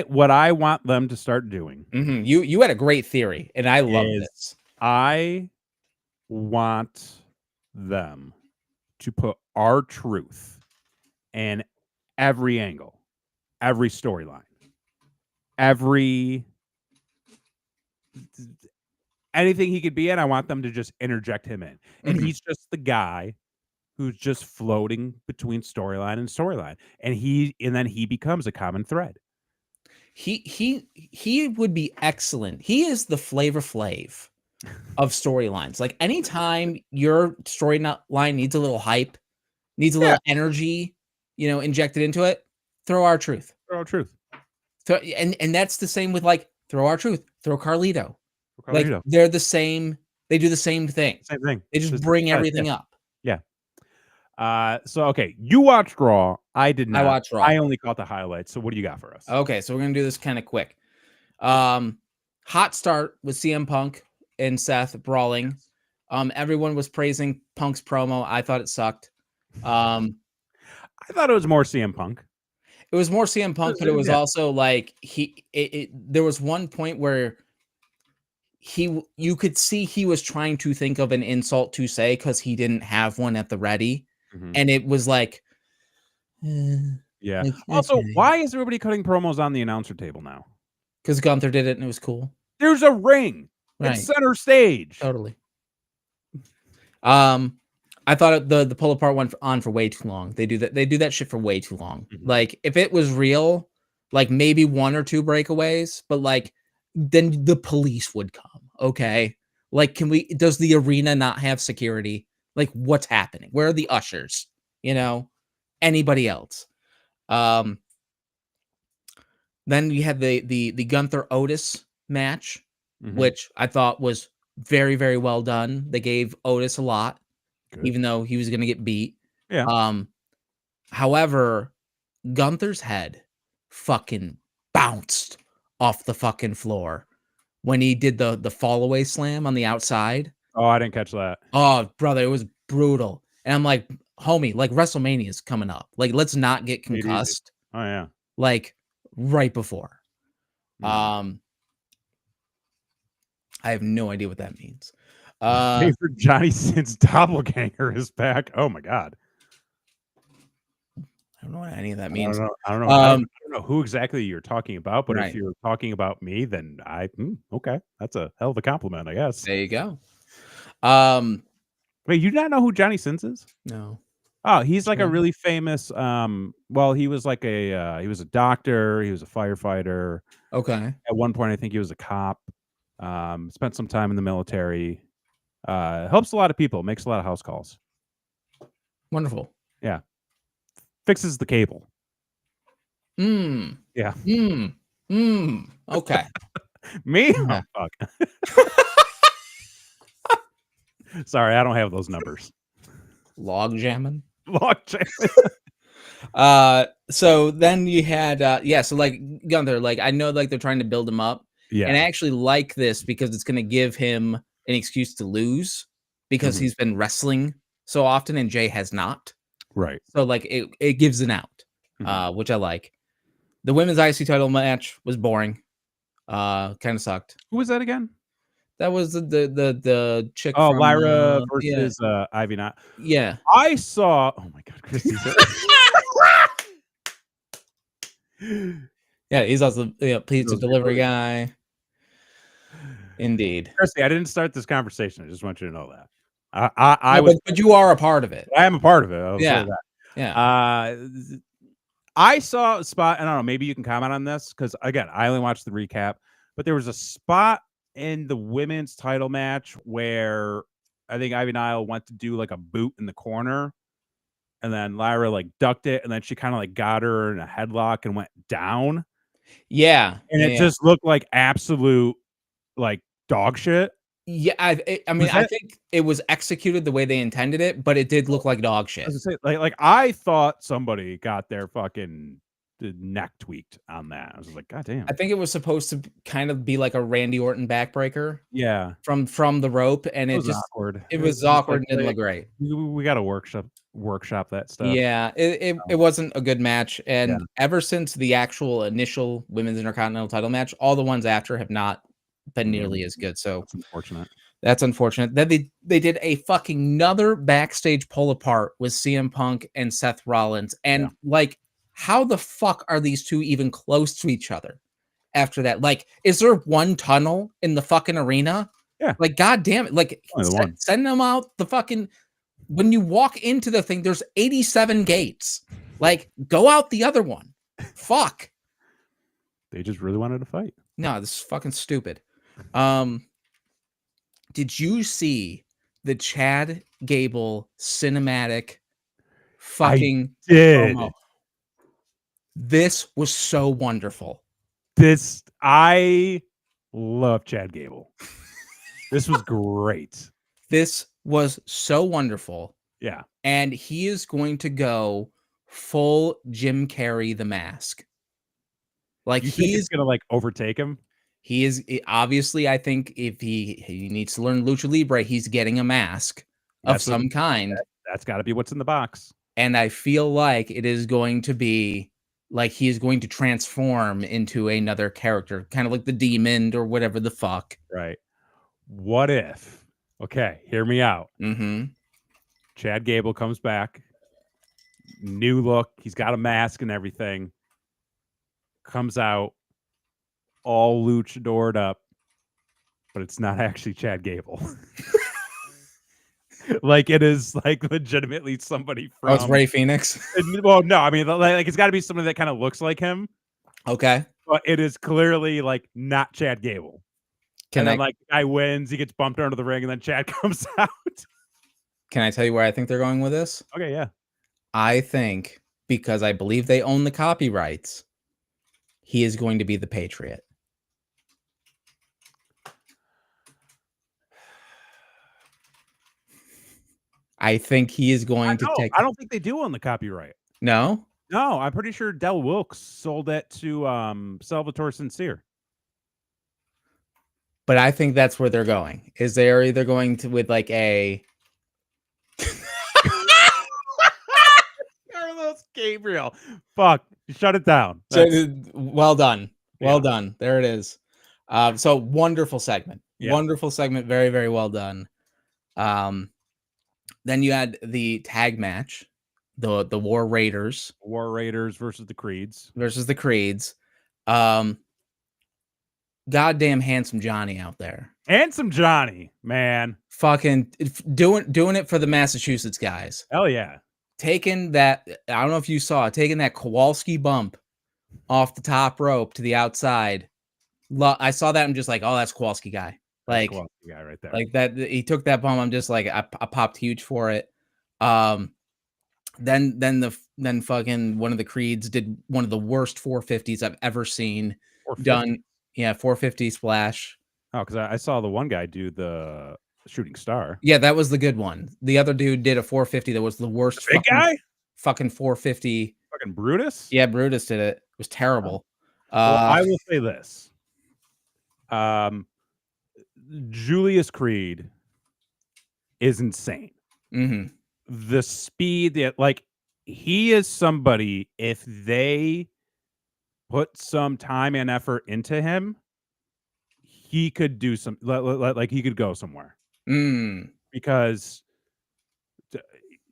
Speaker 2: What I want them to start doing.
Speaker 1: Mm-hmm. You had a great theory, and I love this.
Speaker 2: I want them to put R-Truth in every angle, every storyline, anything he could be in. I want them to just interject him in, and he's just the guy who's just floating between storyline and storyline, and then he becomes a common thread.
Speaker 1: He would be excellent. He is the Flavor Flav of storylines. Like, anytime your storyline needs a little hype, needs a little energy, injected into it, throw R-Truth. And that's the same with, like, throw R-Truth, throw Carlito. Like, they're the same. They do the same thing. They just bring everything up.
Speaker 2: Yeah. So okay, you watched Raw. I did not.
Speaker 1: I watched Raw.
Speaker 2: I only caught the highlights. So what do you got for us?
Speaker 1: Okay, so we're gonna do this kind of quick. Hot start with CM Punk and Seth brawling. Everyone was praising Punk's promo. I thought it sucked.
Speaker 2: I thought it was more CM Punk.
Speaker 1: It was more CM Punk, but it was also like there was one point where you could see he was trying to think of an insult to say because he didn't have one at the ready. And it was like,
Speaker 2: yeah. Also, why is everybody cutting promos on the announcer table now?
Speaker 1: Because Gunther did it and it was cool.
Speaker 2: There's a ring. Right. It's center stage.
Speaker 1: Totally. I thought the pull apart went on for way too long. They do that shit for way too long. Like, if it was real, like maybe one or two breakaways, but like then the police would come. Okay. Like, does the arena not have security? Like, what's happening? Where are the ushers? Anybody else? Then you had the Gunther Otis match, which I thought was very, very well done. They gave Otis a lot, even though he was going to get beat.
Speaker 2: Yeah.
Speaker 1: However, Gunther's head fucking bounced off the fucking floor when he did the fall away slam on the outside.
Speaker 2: Oh, I didn't catch that.
Speaker 1: Oh, brother, it was brutal. And I'm like, homie, like, WrestleMania is coming up. Like, let's not get concussed.
Speaker 2: Oh yeah.
Speaker 1: Like, right before. I have no idea what that means.
Speaker 2: Favorite Johnny Sins doppelganger is back. Oh my God.
Speaker 1: I don't know what any of that means.
Speaker 2: I don't know who exactly you're talking about, but
Speaker 1: Right.
Speaker 2: if you're talking about me, then okay. That's a hell of a compliment, I guess.
Speaker 1: There you go.
Speaker 2: Wait, you not know who Johnny Sins is?
Speaker 1: No.
Speaker 2: Oh, he's like a
Speaker 1: Sure.
Speaker 2: really famous, well, he was like he was a doctor, he was a firefighter.
Speaker 1: Okay.
Speaker 2: At one point, I think he was a cop. Spent some time in the military. Helps a lot of people, makes a lot of house calls.
Speaker 1: Wonderful.
Speaker 2: Yeah. Fixes the cable. Yeah.
Speaker 1: Okay.
Speaker 2: Me?
Speaker 1: Yeah.
Speaker 2: Oh, fuck. Sorry, I don't have those numbers.
Speaker 1: Log jamming.
Speaker 2: Log jamming.
Speaker 1: So then you had so like Gunther, like I know like they're trying to build him up.
Speaker 2: Yeah.
Speaker 1: And I actually like this because it's gonna give him an excuse to lose because he's been wrestling so often and Jay has not.
Speaker 2: Right.
Speaker 1: So like it gives an out, which I like. The women's IC title match was boring. Kind of sucked.
Speaker 2: Who was that again?
Speaker 1: That was the chick
Speaker 2: Oh,
Speaker 1: from
Speaker 2: Lyra
Speaker 1: yeah.
Speaker 2: versus Ivy Knott.
Speaker 1: Yeah.
Speaker 2: I saw oh my god, Christy.
Speaker 1: Yeah, he's also pizza delivery guy. Indeed.
Speaker 2: Christy, I didn't start this conversation. I just want you to know that. I was
Speaker 1: but you are a part of it.
Speaker 2: I am a part of it. I'll say that.
Speaker 1: Yeah.
Speaker 2: I saw a spot, I don't know, maybe you can comment on this because again, I only watched the recap, but there was a spot in the women's title match where I think Ivy Nile went to do like a boot in the corner, and then Lyra like ducked it, and then she kind of like got her in a headlock and went down.
Speaker 1: Yeah,
Speaker 2: and it just looked like absolute like dog shit.
Speaker 1: Yeah, I mean, I think it was executed the way they intended it, but it did look like dog shit.
Speaker 2: Like I thought somebody got their fucking neck tweaked on that. I was like, God damn.
Speaker 1: I think it was supposed to kind of be like a Randy Orton backbreaker.
Speaker 2: Yeah,
Speaker 1: from the rope, and it just
Speaker 2: awkward.
Speaker 1: It was awkward and didn't look great.
Speaker 2: We got to workshop that stuff.
Speaker 1: Yeah, it wasn't a good match, and ever since the actual initial women's intercontinental title match, all the ones after have not been nearly as good. So
Speaker 2: that's unfortunate.
Speaker 1: That's unfortunate. Then they did a fucking another backstage pull apart with CM Punk and Seth Rollins, and like, how the fuck are these two even close to each other? After that, like, is there one tunnel in the fucking arena?
Speaker 2: Yeah.
Speaker 1: Like, god damn it. Like, send them out the fucking, when you walk into the thing, there's 87 gates. Like, go out the other one. Fuck.
Speaker 2: They just really wanted to fight.
Speaker 1: No, this is fucking stupid. Did you see the Chad Gable cinematic fucking
Speaker 2: I did.
Speaker 1: promo? This was so wonderful.
Speaker 2: I love Chad Gable. This was great.
Speaker 1: This was so wonderful.
Speaker 2: Yeah.
Speaker 1: And he is going to go full Jim Carrey the Mask. Like,
Speaker 2: he's going to like overtake him.
Speaker 1: He is obviously, I think if he needs to learn Lucha Libre, he's getting a mask of some kind.
Speaker 2: That's got to be what's in the box.
Speaker 1: And I feel like it is going to be like he is going to transform into another character, kind of like the Demon or whatever the fuck.
Speaker 2: Right. What if? Okay, hear me out. Chad Gable comes back, new look. He's got a mask and everything. Comes out all luchadored up, but it's not actually Chad Gable. Like, it is like legitimately somebody from.
Speaker 1: Oh, it's Ray Phoenix.
Speaker 2: Well, no, I mean, like it's got to be somebody that kind of looks like him.
Speaker 1: Okay,
Speaker 2: but it is clearly like not Chad Gable. And then like the guy wins, he gets bumped under the ring, and then Chad comes out.
Speaker 1: Can I tell you where I think they're going with this?
Speaker 2: Okay, yeah.
Speaker 1: I think because I believe they own the copyrights, he is going to be the Patriot. I think he is going to take.
Speaker 2: I don't think they do own the copyright.
Speaker 1: No?
Speaker 2: No, I'm pretty sure Del Wilkes sold that to Salvatore Sincere.
Speaker 1: But I think that's where they're going. Is they're either going to with like a
Speaker 2: Carlos Gabriel. Fuck, shut it down.
Speaker 1: Well done. Well done. There it is. So wonderful segment. Wonderful segment. Very, very well done. Then you had the tag match the War Raiders.
Speaker 2: War Raiders versus the Creeds.
Speaker 1: Goddamn handsome Johnny out there.
Speaker 2: Handsome Johnny, man.
Speaker 1: Fucking doing it for the Massachusetts guys.
Speaker 2: Hell yeah.
Speaker 1: Taking that, I don't know if you saw it, taking that Kowalski bump off the top rope to the outside. I saw that and just like, oh, that's Kowalski guy. Like,
Speaker 2: Kowalski guy right there.
Speaker 1: Like that, he took that bump. I'm just like, I popped huge for it. Then fucking one of the Creeds did one of the worst 450s I've ever seen
Speaker 2: 450?
Speaker 1: done. Yeah, 450 splash.
Speaker 2: Oh, because I saw the one guy do the shooting star.
Speaker 1: Yeah, that was the good one. The other dude did a 450 that was the worst.
Speaker 2: The big guy?
Speaker 1: Fucking 450.
Speaker 2: Fucking Brutus?
Speaker 1: Yeah, Brutus did it. It was terrible.
Speaker 2: Well, I will say this. Julius Creed is insane.
Speaker 1: Mm-hmm.
Speaker 2: The speed that, like, he is somebody, if they put some time and effort into him, he could do some, like he could go somewhere. Because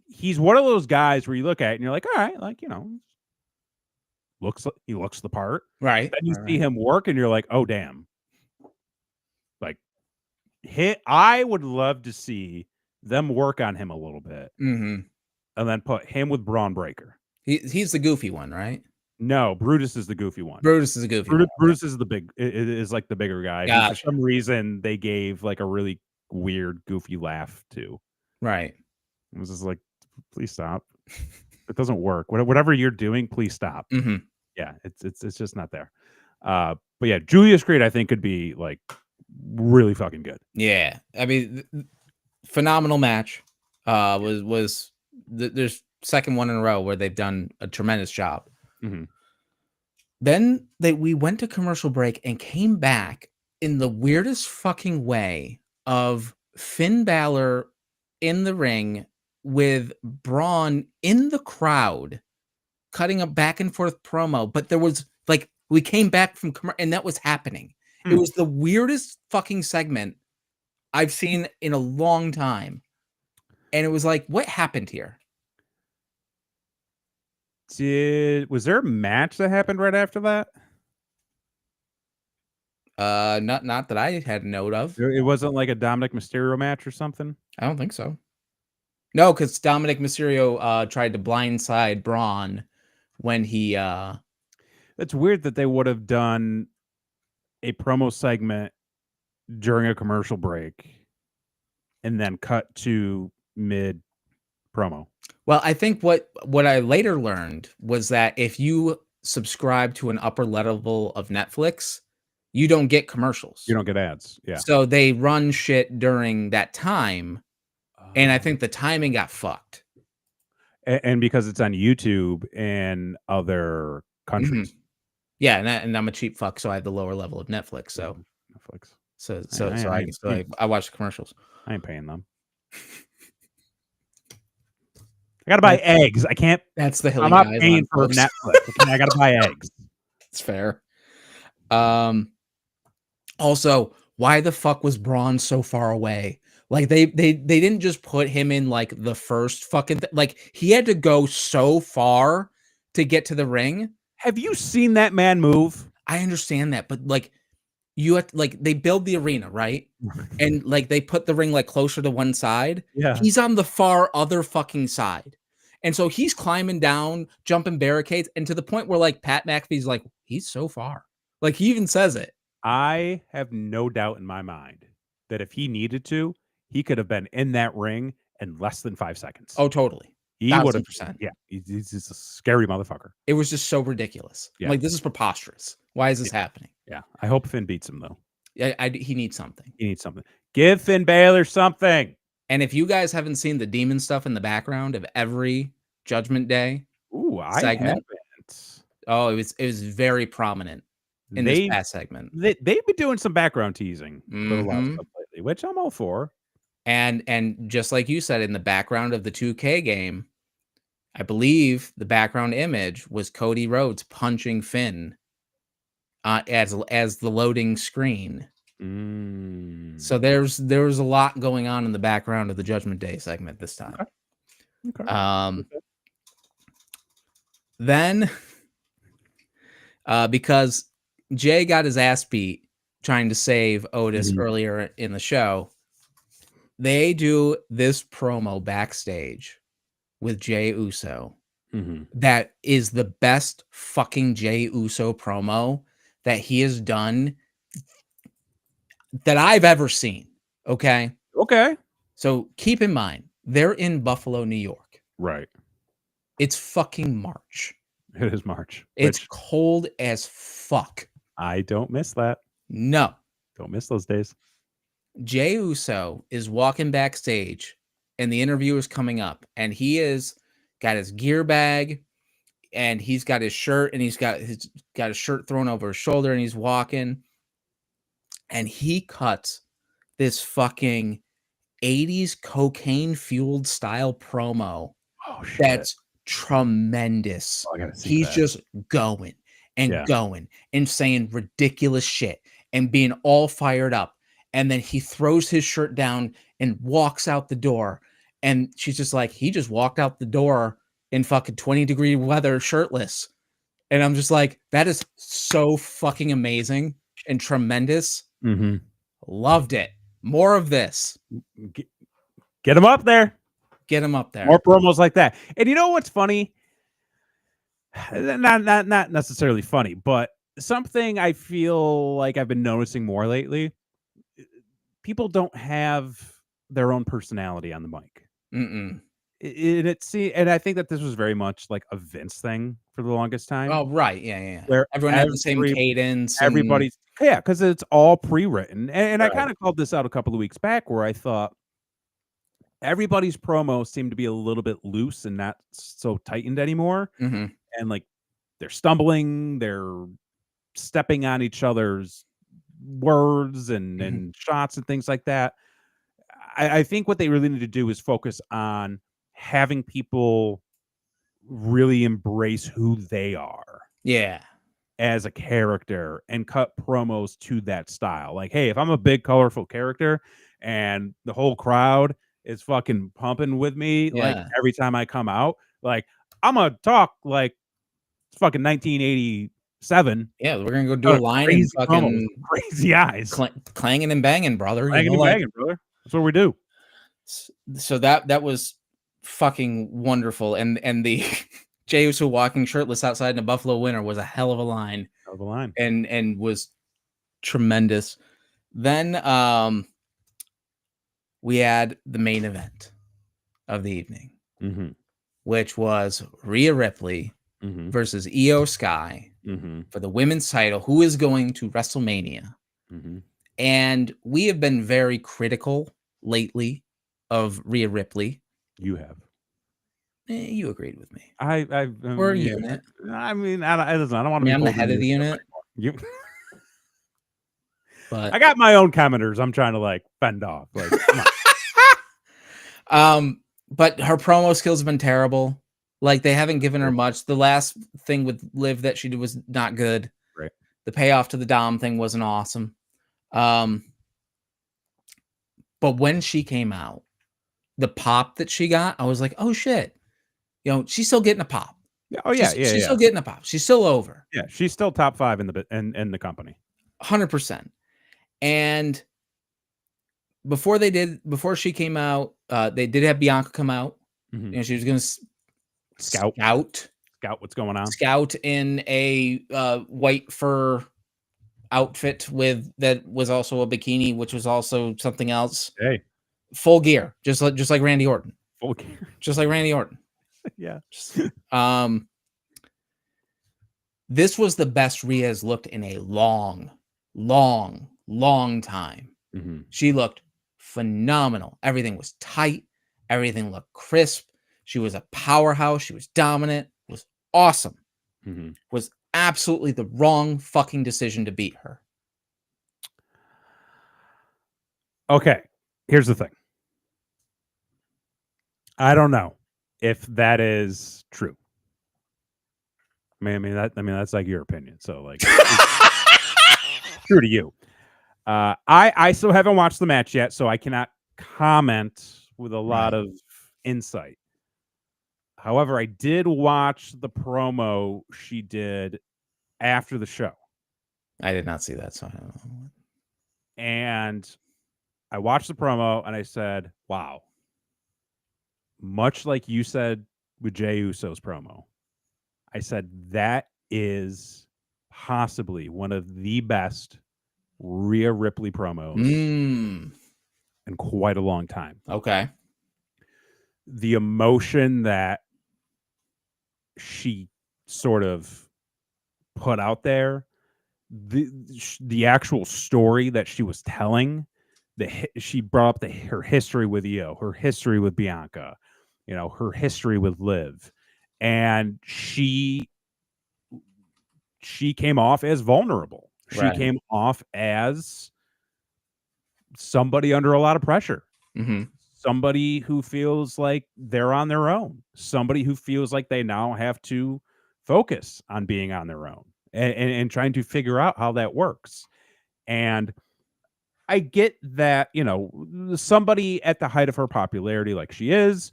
Speaker 2: he's one of those guys where you look at it and you're like, all right, like, you know, he looks the part.
Speaker 1: Right.
Speaker 2: Then you see him work and you're like, oh, damn. Like, I would love to see them work on him a little bit.
Speaker 1: Mm-hmm.
Speaker 2: And then put him with Braun Breaker.
Speaker 1: He's the goofy one, right?
Speaker 2: No, Brutus is the goofy one.
Speaker 1: Brutus is a goofy one.
Speaker 2: Brutus is is like the bigger guy.
Speaker 1: Gotcha.
Speaker 2: For some reason, they gave like a really weird, goofy laugh to.
Speaker 1: Right.
Speaker 2: It was just like, please stop. It doesn't work. Whatever you're doing, please stop.
Speaker 1: Mm-hmm.
Speaker 2: Yeah, it's just not there. But yeah, Julius Creed, I think, could be like really fucking good.
Speaker 1: Yeah, I mean, phenomenal match. There's second one in a row where they've done a tremendous job.
Speaker 2: Mm-hmm.
Speaker 1: Then we went to commercial break and came back in the weirdest fucking way of Finn Balor in the ring with Braun in the crowd, cutting a back and forth promo. But there was like, we came back from and that was happening. It was the weirdest fucking segment I've seen in a long time. And it was like, what happened here?
Speaker 2: Was there a match that happened right after that?
Speaker 1: Not that I had note of.
Speaker 2: It wasn't like a Dominic Mysterio match or something?
Speaker 1: I don't think so. No, because Dominic Mysterio tried to blindside Braun when he
Speaker 2: That's weird that they would have done a promo segment during a commercial break and then cut to mid promo.
Speaker 1: Well, I think what I later learned was that if you subscribe to an upper level of Netflix, you don't get commercials.
Speaker 2: You don't get ads. Yeah.
Speaker 1: So they run shit during that time. And I think the timing got fucked.
Speaker 2: And because it's on YouTube and other countries.
Speaker 1: Mm-hmm. Yeah, and I'm a cheap fuck, so I have the lower level of Netflix. So
Speaker 2: Netflix.
Speaker 1: I watch the commercials.
Speaker 2: I ain't paying them. I gotta buy eggs. I can't.
Speaker 1: That's the hill.
Speaker 2: I'm not paying for Netflix. I gotta buy eggs.
Speaker 1: It's fair. Also, why the fuck was Braun so far away? Like they didn't just put him in like the first fucking like he had to go so far to get to the ring.
Speaker 2: Have you seen that man move?
Speaker 1: I understand that, but like you have to, like they build the arena, right? And like they put the ring like closer to one side.
Speaker 2: Yeah.
Speaker 1: He's on the far other fucking side. And so he's climbing down, jumping barricades, and to the point where like Pat McAfee's like, he's so far. Like he even says it.
Speaker 2: I have no doubt in my mind that if he needed to, he could have been in that ring in less than 5 seconds.
Speaker 1: Oh, totally.
Speaker 2: He would have. Yeah, he's just a scary motherfucker.
Speaker 1: It was just so ridiculous. Yeah. Like, this is preposterous. Why is this happening?
Speaker 2: Yeah, I hope Finn beats him though.
Speaker 1: Yeah, he needs something.
Speaker 2: He needs something. Give Finn Balor something.
Speaker 1: And if you guys haven't seen the demon stuff in the background of every Judgment Day segment, oh, it was very prominent in this past segment.
Speaker 2: They've been doing some background teasing for the last stuff lately, which I'm all for.
Speaker 1: And just like you said, in the background of the 2K game, I believe the background image was Cody Rhodes punching Finn as the loading screen. So there was a lot going on in the background of the Judgment Day segment this time.
Speaker 2: Okay.
Speaker 1: Then, because Jay got his ass beat trying to save Otis earlier in the show, they do this promo backstage with Jey Uso. That is the best fucking Jey Uso promo that he has done that I've ever seen. Okay.
Speaker 2: Okay.
Speaker 1: So keep in mind, they're in Buffalo, New York.
Speaker 2: Right.
Speaker 1: It's fucking March.
Speaker 2: It is March.
Speaker 1: It's cold as fuck.
Speaker 2: I don't miss that.
Speaker 1: No.
Speaker 2: Don't miss those days.
Speaker 1: Jey Uso is walking backstage and the interview is coming up and he is got his gear bag and he's got his shirt and he's got his shirt thrown over his shoulder and he's walking and he cuts this fucking 80s cocaine fueled style promo.
Speaker 2: Oh shit.
Speaker 1: That's tremendous.
Speaker 2: I gotta see
Speaker 1: He's
Speaker 2: that.
Speaker 1: just going and going and saying ridiculous shit and being all fired up. And then he throws his shirt down and walks out the door. And she's just like, he just walked out the door in fucking 20-degree weather shirtless. And I'm just like, that is so fucking amazing and tremendous. Loved it. More of this.
Speaker 2: Get him up there.
Speaker 1: Get him up there.
Speaker 2: More promos like that. And you know what's funny? Not necessarily funny, but something I feel like I've been noticing more lately. People don't have their own personality on the mic. And I think that this was very much like a Vince thing for the longest time.
Speaker 1: Oh, right. Yeah.
Speaker 2: Where
Speaker 1: everyone had the same cadence.
Speaker 2: Everybody's because it's all pre-written. And I kind of called this out a couple of weeks back where I thought everybody's promo seemed to be a little bit loose and not so tightened anymore. And like they're stumbling, they're stepping on each other's words and shots and things like that. I think what they really need to do is focus on having people really embrace who they are.
Speaker 1: Yeah.
Speaker 2: As a character and cut promos to that style. Like, hey, if I'm a big, colorful character and the whole crowd is fucking pumping with me, like every time I come out, like I'm gonna talk like fucking 1987.
Speaker 1: Yeah, we're gonna go do a line and fucking
Speaker 2: crazy eyes,
Speaker 1: clanging and banging, brother.
Speaker 2: Clanging and banging, brother. That's what we do.
Speaker 1: So that was fucking wonderful, and the Jey Uso walking shirtless outside in a Buffalo winter was a hell of a line. And was tremendous. Then we had the main event of the evening, which was Rhea Ripley versus Io Sky for the women's title, who is going to WrestleMania. And we have been very critical lately of Rhea Ripley.
Speaker 2: You have.
Speaker 1: You agreed with me.
Speaker 2: We're a unit. I mean, I don't want to be.
Speaker 1: I'm the head of the unit.
Speaker 2: But I got my own commenters. I'm trying to like fend off. Like,
Speaker 1: but her promo skills have been terrible. Like they haven't given her much. The last thing with Liv that she did was not good.
Speaker 2: Right.
Speaker 1: The payoff to the Dom thing wasn't awesome. But when she came out, the pop that she got, I was like, oh shit. You know, she's still getting a pop.
Speaker 2: Oh yeah,
Speaker 1: she's still getting a pop. She's still over.
Speaker 2: Yeah, she's still top 5 in the company.
Speaker 1: 100%. And before she came out, they did have Bianca come out. You know, she was going to scout
Speaker 2: what's going on.
Speaker 1: Scout in a white fur outfit that was also a bikini, which was also something else.
Speaker 2: Hey,
Speaker 1: full gear, just like Randy Orton.
Speaker 2: Full gear,
Speaker 1: just like Randy Orton.
Speaker 2: Yeah.
Speaker 1: This was the best Rhea has looked in a long time. She looked phenomenal. Everything was tight. Everything looked crisp. She was a powerhouse. She was dominant. Was awesome. Was absolutely the wrong fucking decision to beat her.
Speaker 2: Okay, here's the thing. I don't know if that is true. I mean that's like your opinion. So like true to you. I still haven't watched the match yet, so I cannot comment with a lot of insight. However, I did watch the promo she did after the show.
Speaker 1: I did not see that, so I don't know.
Speaker 2: And I watched the promo and I said, wow. Much like you said with Jey Uso's promo, I said that is possibly one of the best Rhea Ripley promos in quite a long time.
Speaker 1: Okay.
Speaker 2: The emotion that she sort of put out there, the actual story that she was telling, she brought up her history with Io, her history with Bianca, her history with Liv, and she came off as vulnerable. She came off as somebody under a lot of pressure. Somebody who feels like they're on their own. Somebody who feels like they now have to focus on being on their own and trying to figure out how that works. And I get that, somebody at the height of her popularity like she is,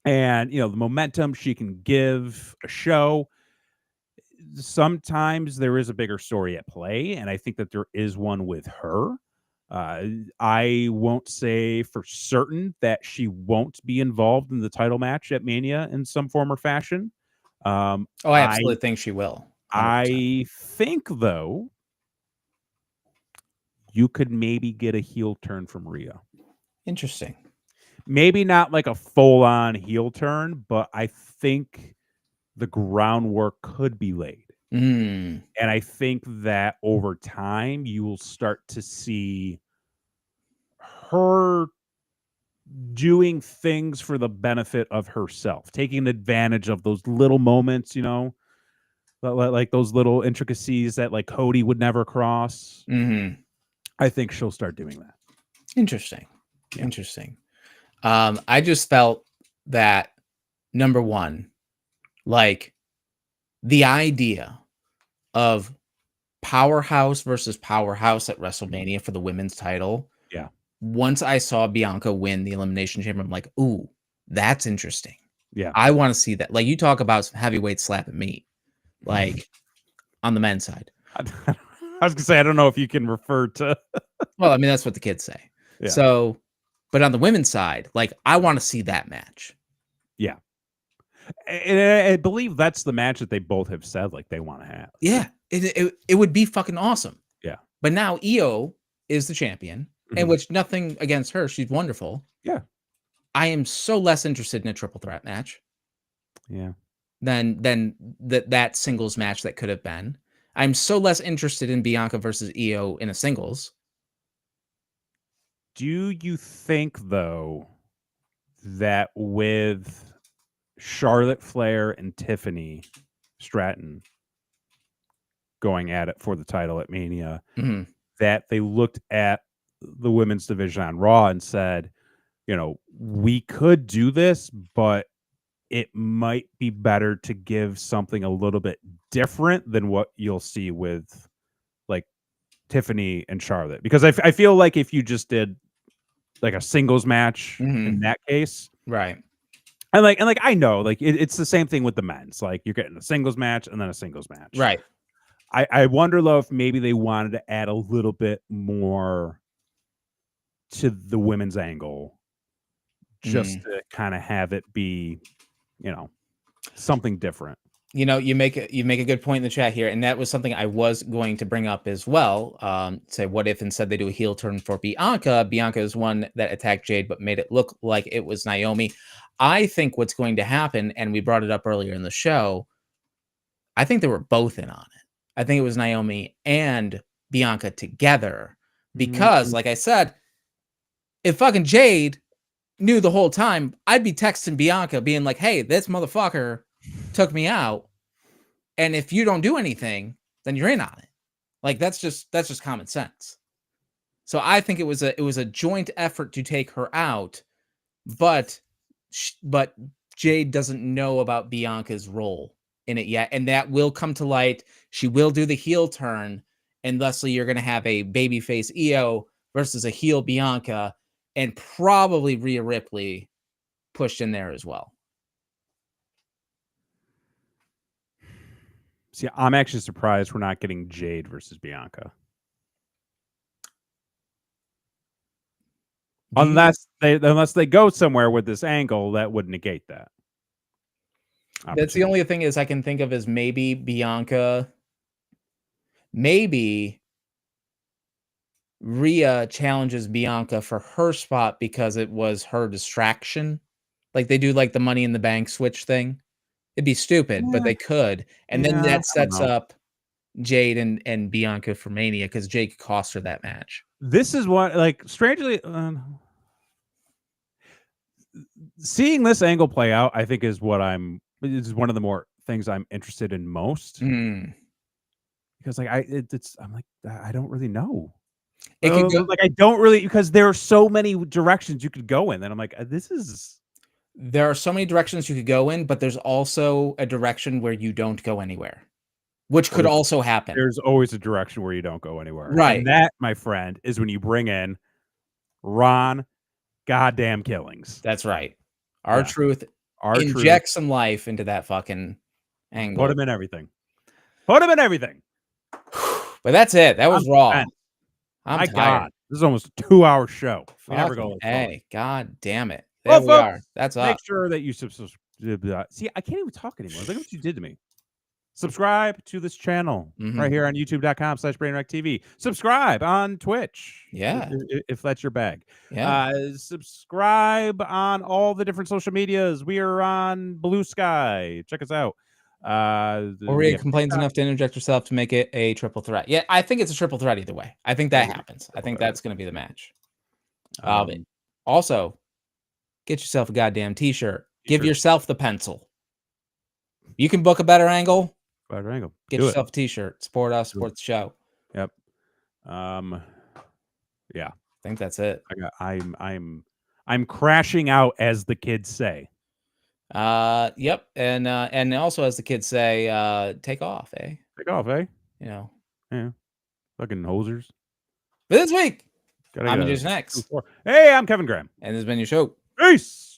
Speaker 2: and, the momentum she can give a show, sometimes there is a bigger story at play, and I think that there is one with her. I won't say for certain that she won't be involved in the title match at Mania in some form or fashion.
Speaker 1: I absolutely think she will. 100%.
Speaker 2: I think, though, you could maybe get a heel turn from Rhea.
Speaker 1: Interesting.
Speaker 2: Maybe not like a full-on heel turn, but I think the groundwork could be laid. And I think that over time, you will start to see her doing things for the benefit of herself, taking advantage of those little moments, like those little intricacies that like Cody would never cross. I think she'll start doing that.
Speaker 1: Interesting. I just felt that, number one, like the idea of powerhouse versus powerhouse at WrestleMania for the women's title.
Speaker 2: Yeah.
Speaker 1: Once I saw Bianca win the Elimination Chamber, I'm like, ooh, that's interesting.
Speaker 2: Yeah.
Speaker 1: I want to see that. Like, you talk about some heavyweight slapping meat, like on the men's side.
Speaker 2: I was gonna say, I don't know if you can refer to.
Speaker 1: Well, I mean, that's what the kids say.
Speaker 2: Yeah.
Speaker 1: So, but on the women's side, like, I want to see that match.
Speaker 2: Yeah. And I believe that's the match that they both have said like they want to have.
Speaker 1: Yeah. It would be fucking awesome.
Speaker 2: Yeah.
Speaker 1: But now Io is the champion, and which nothing against her. She's wonderful.
Speaker 2: Yeah.
Speaker 1: I am so less interested in a triple threat match.
Speaker 2: Yeah.
Speaker 1: Than that singles match that could have been. I'm so less interested in Bianca versus Io in a singles.
Speaker 2: Do you think, though, that with Charlotte Flair and Tiffany Stratton going at it for the title at Mania, that they looked at the women's division on Raw and said, we could do this, but it might be better to give something a little bit different than what you'll see with like Tiffany and Charlotte? Because I feel like if you just did like a singles match in that case,
Speaker 1: right?
Speaker 2: And like I know like it's the same thing with the men's. Like you're getting a singles match and then a singles match,
Speaker 1: right?
Speaker 2: I wonder though if maybe they wanted to add a little bit more to the women's angle, just to kind of have it be, something different.
Speaker 1: You make a good point in the chat here, and that was something I was going to bring up as well. Say, what if instead they do a heel turn for Bianca? Bianca is one that attacked Jade, but made it look like it was Naomi. I think what's going to happen, and we brought it up earlier in the show, I think they were both in on it. I think it was Naomi and Bianca together, because, like I said, if fucking Jade knew the whole time, I'd be texting Bianca being like, hey, this motherfucker took me out, and if you don't do anything, then you're in on it. Like, that's just common sense. So I think it was a joint effort to take her out, but Jade doesn't know about Bianca's role in it yet, and that will come to light. She will do the heel turn, and thusly you're going to have a babyface Io versus a heel Bianca, and probably Rhea Ripley pushed in there as well.
Speaker 2: See, I'm actually surprised we're not getting Jade versus Bianca. Unless they go somewhere with this angle that would negate that.
Speaker 1: That's the only thing is I can think of is maybe Bianca. Maybe Rhea challenges Bianca for her spot because it was her distraction. Like they do like the Money in the Bank switch thing. It'd be stupid, but they could. And then that sets up Jade and Bianca for Mania because Jade could cost her that match.
Speaker 2: This is what, like, strangely, seeing this angle play out, I think is one of the more things I'm interested in most. Because like I'm like, I don't really know.
Speaker 1: It could go
Speaker 2: like I don't really, because there are so many directions you could go in. And I'm like,
Speaker 1: there are so many directions you could go in, but there's also a direction where you don't go anywhere, which could also happen.
Speaker 2: There's always a direction where you don't go anywhere.
Speaker 1: Right.
Speaker 2: And that, my friend, is when you bring in Ron goddamn Killings.
Speaker 1: That's right. R-Truth inject some life into that fucking angle.
Speaker 2: Put him in everything. Put him in everything.
Speaker 1: But that's it. That was Raw.
Speaker 2: My God. This is almost a 2-hour show. We never go.
Speaker 1: Hey, God damn it. There we are. That's up.
Speaker 2: Make sure that you subscribe. See, I can't even talk anymore. Look at what you did to me. Subscribe to this channel right here on youtube.com/brainwrecktv. Subscribe on Twitch.
Speaker 1: Yeah.
Speaker 2: If that's your bag.
Speaker 1: Yeah.
Speaker 2: Subscribe on all the different social medias. We are on Blue Sky. Check us out.
Speaker 1: Maria complains enough to interject herself to make it a triple threat. Yeah, I think it's a triple threat either way. I think that happens. I think that's going to be the match. Also, get yourself a goddamn t-shirt. Give yourself the pencil. You can book a better angle. Get yourself a t-shirt. Support us. Support the show.
Speaker 2: Yep. Yeah.
Speaker 1: I think that's it.
Speaker 2: I'm crashing out, as the kids say.
Speaker 1: Yep. And also, as the kids say, take off, eh?
Speaker 2: Take off, eh?
Speaker 1: You know.
Speaker 2: Yeah. Fucking hosers.
Speaker 1: For this week, I'm Jason X.
Speaker 2: Hey, I'm Kevin Graham.
Speaker 1: And this has been your show.
Speaker 2: Peace.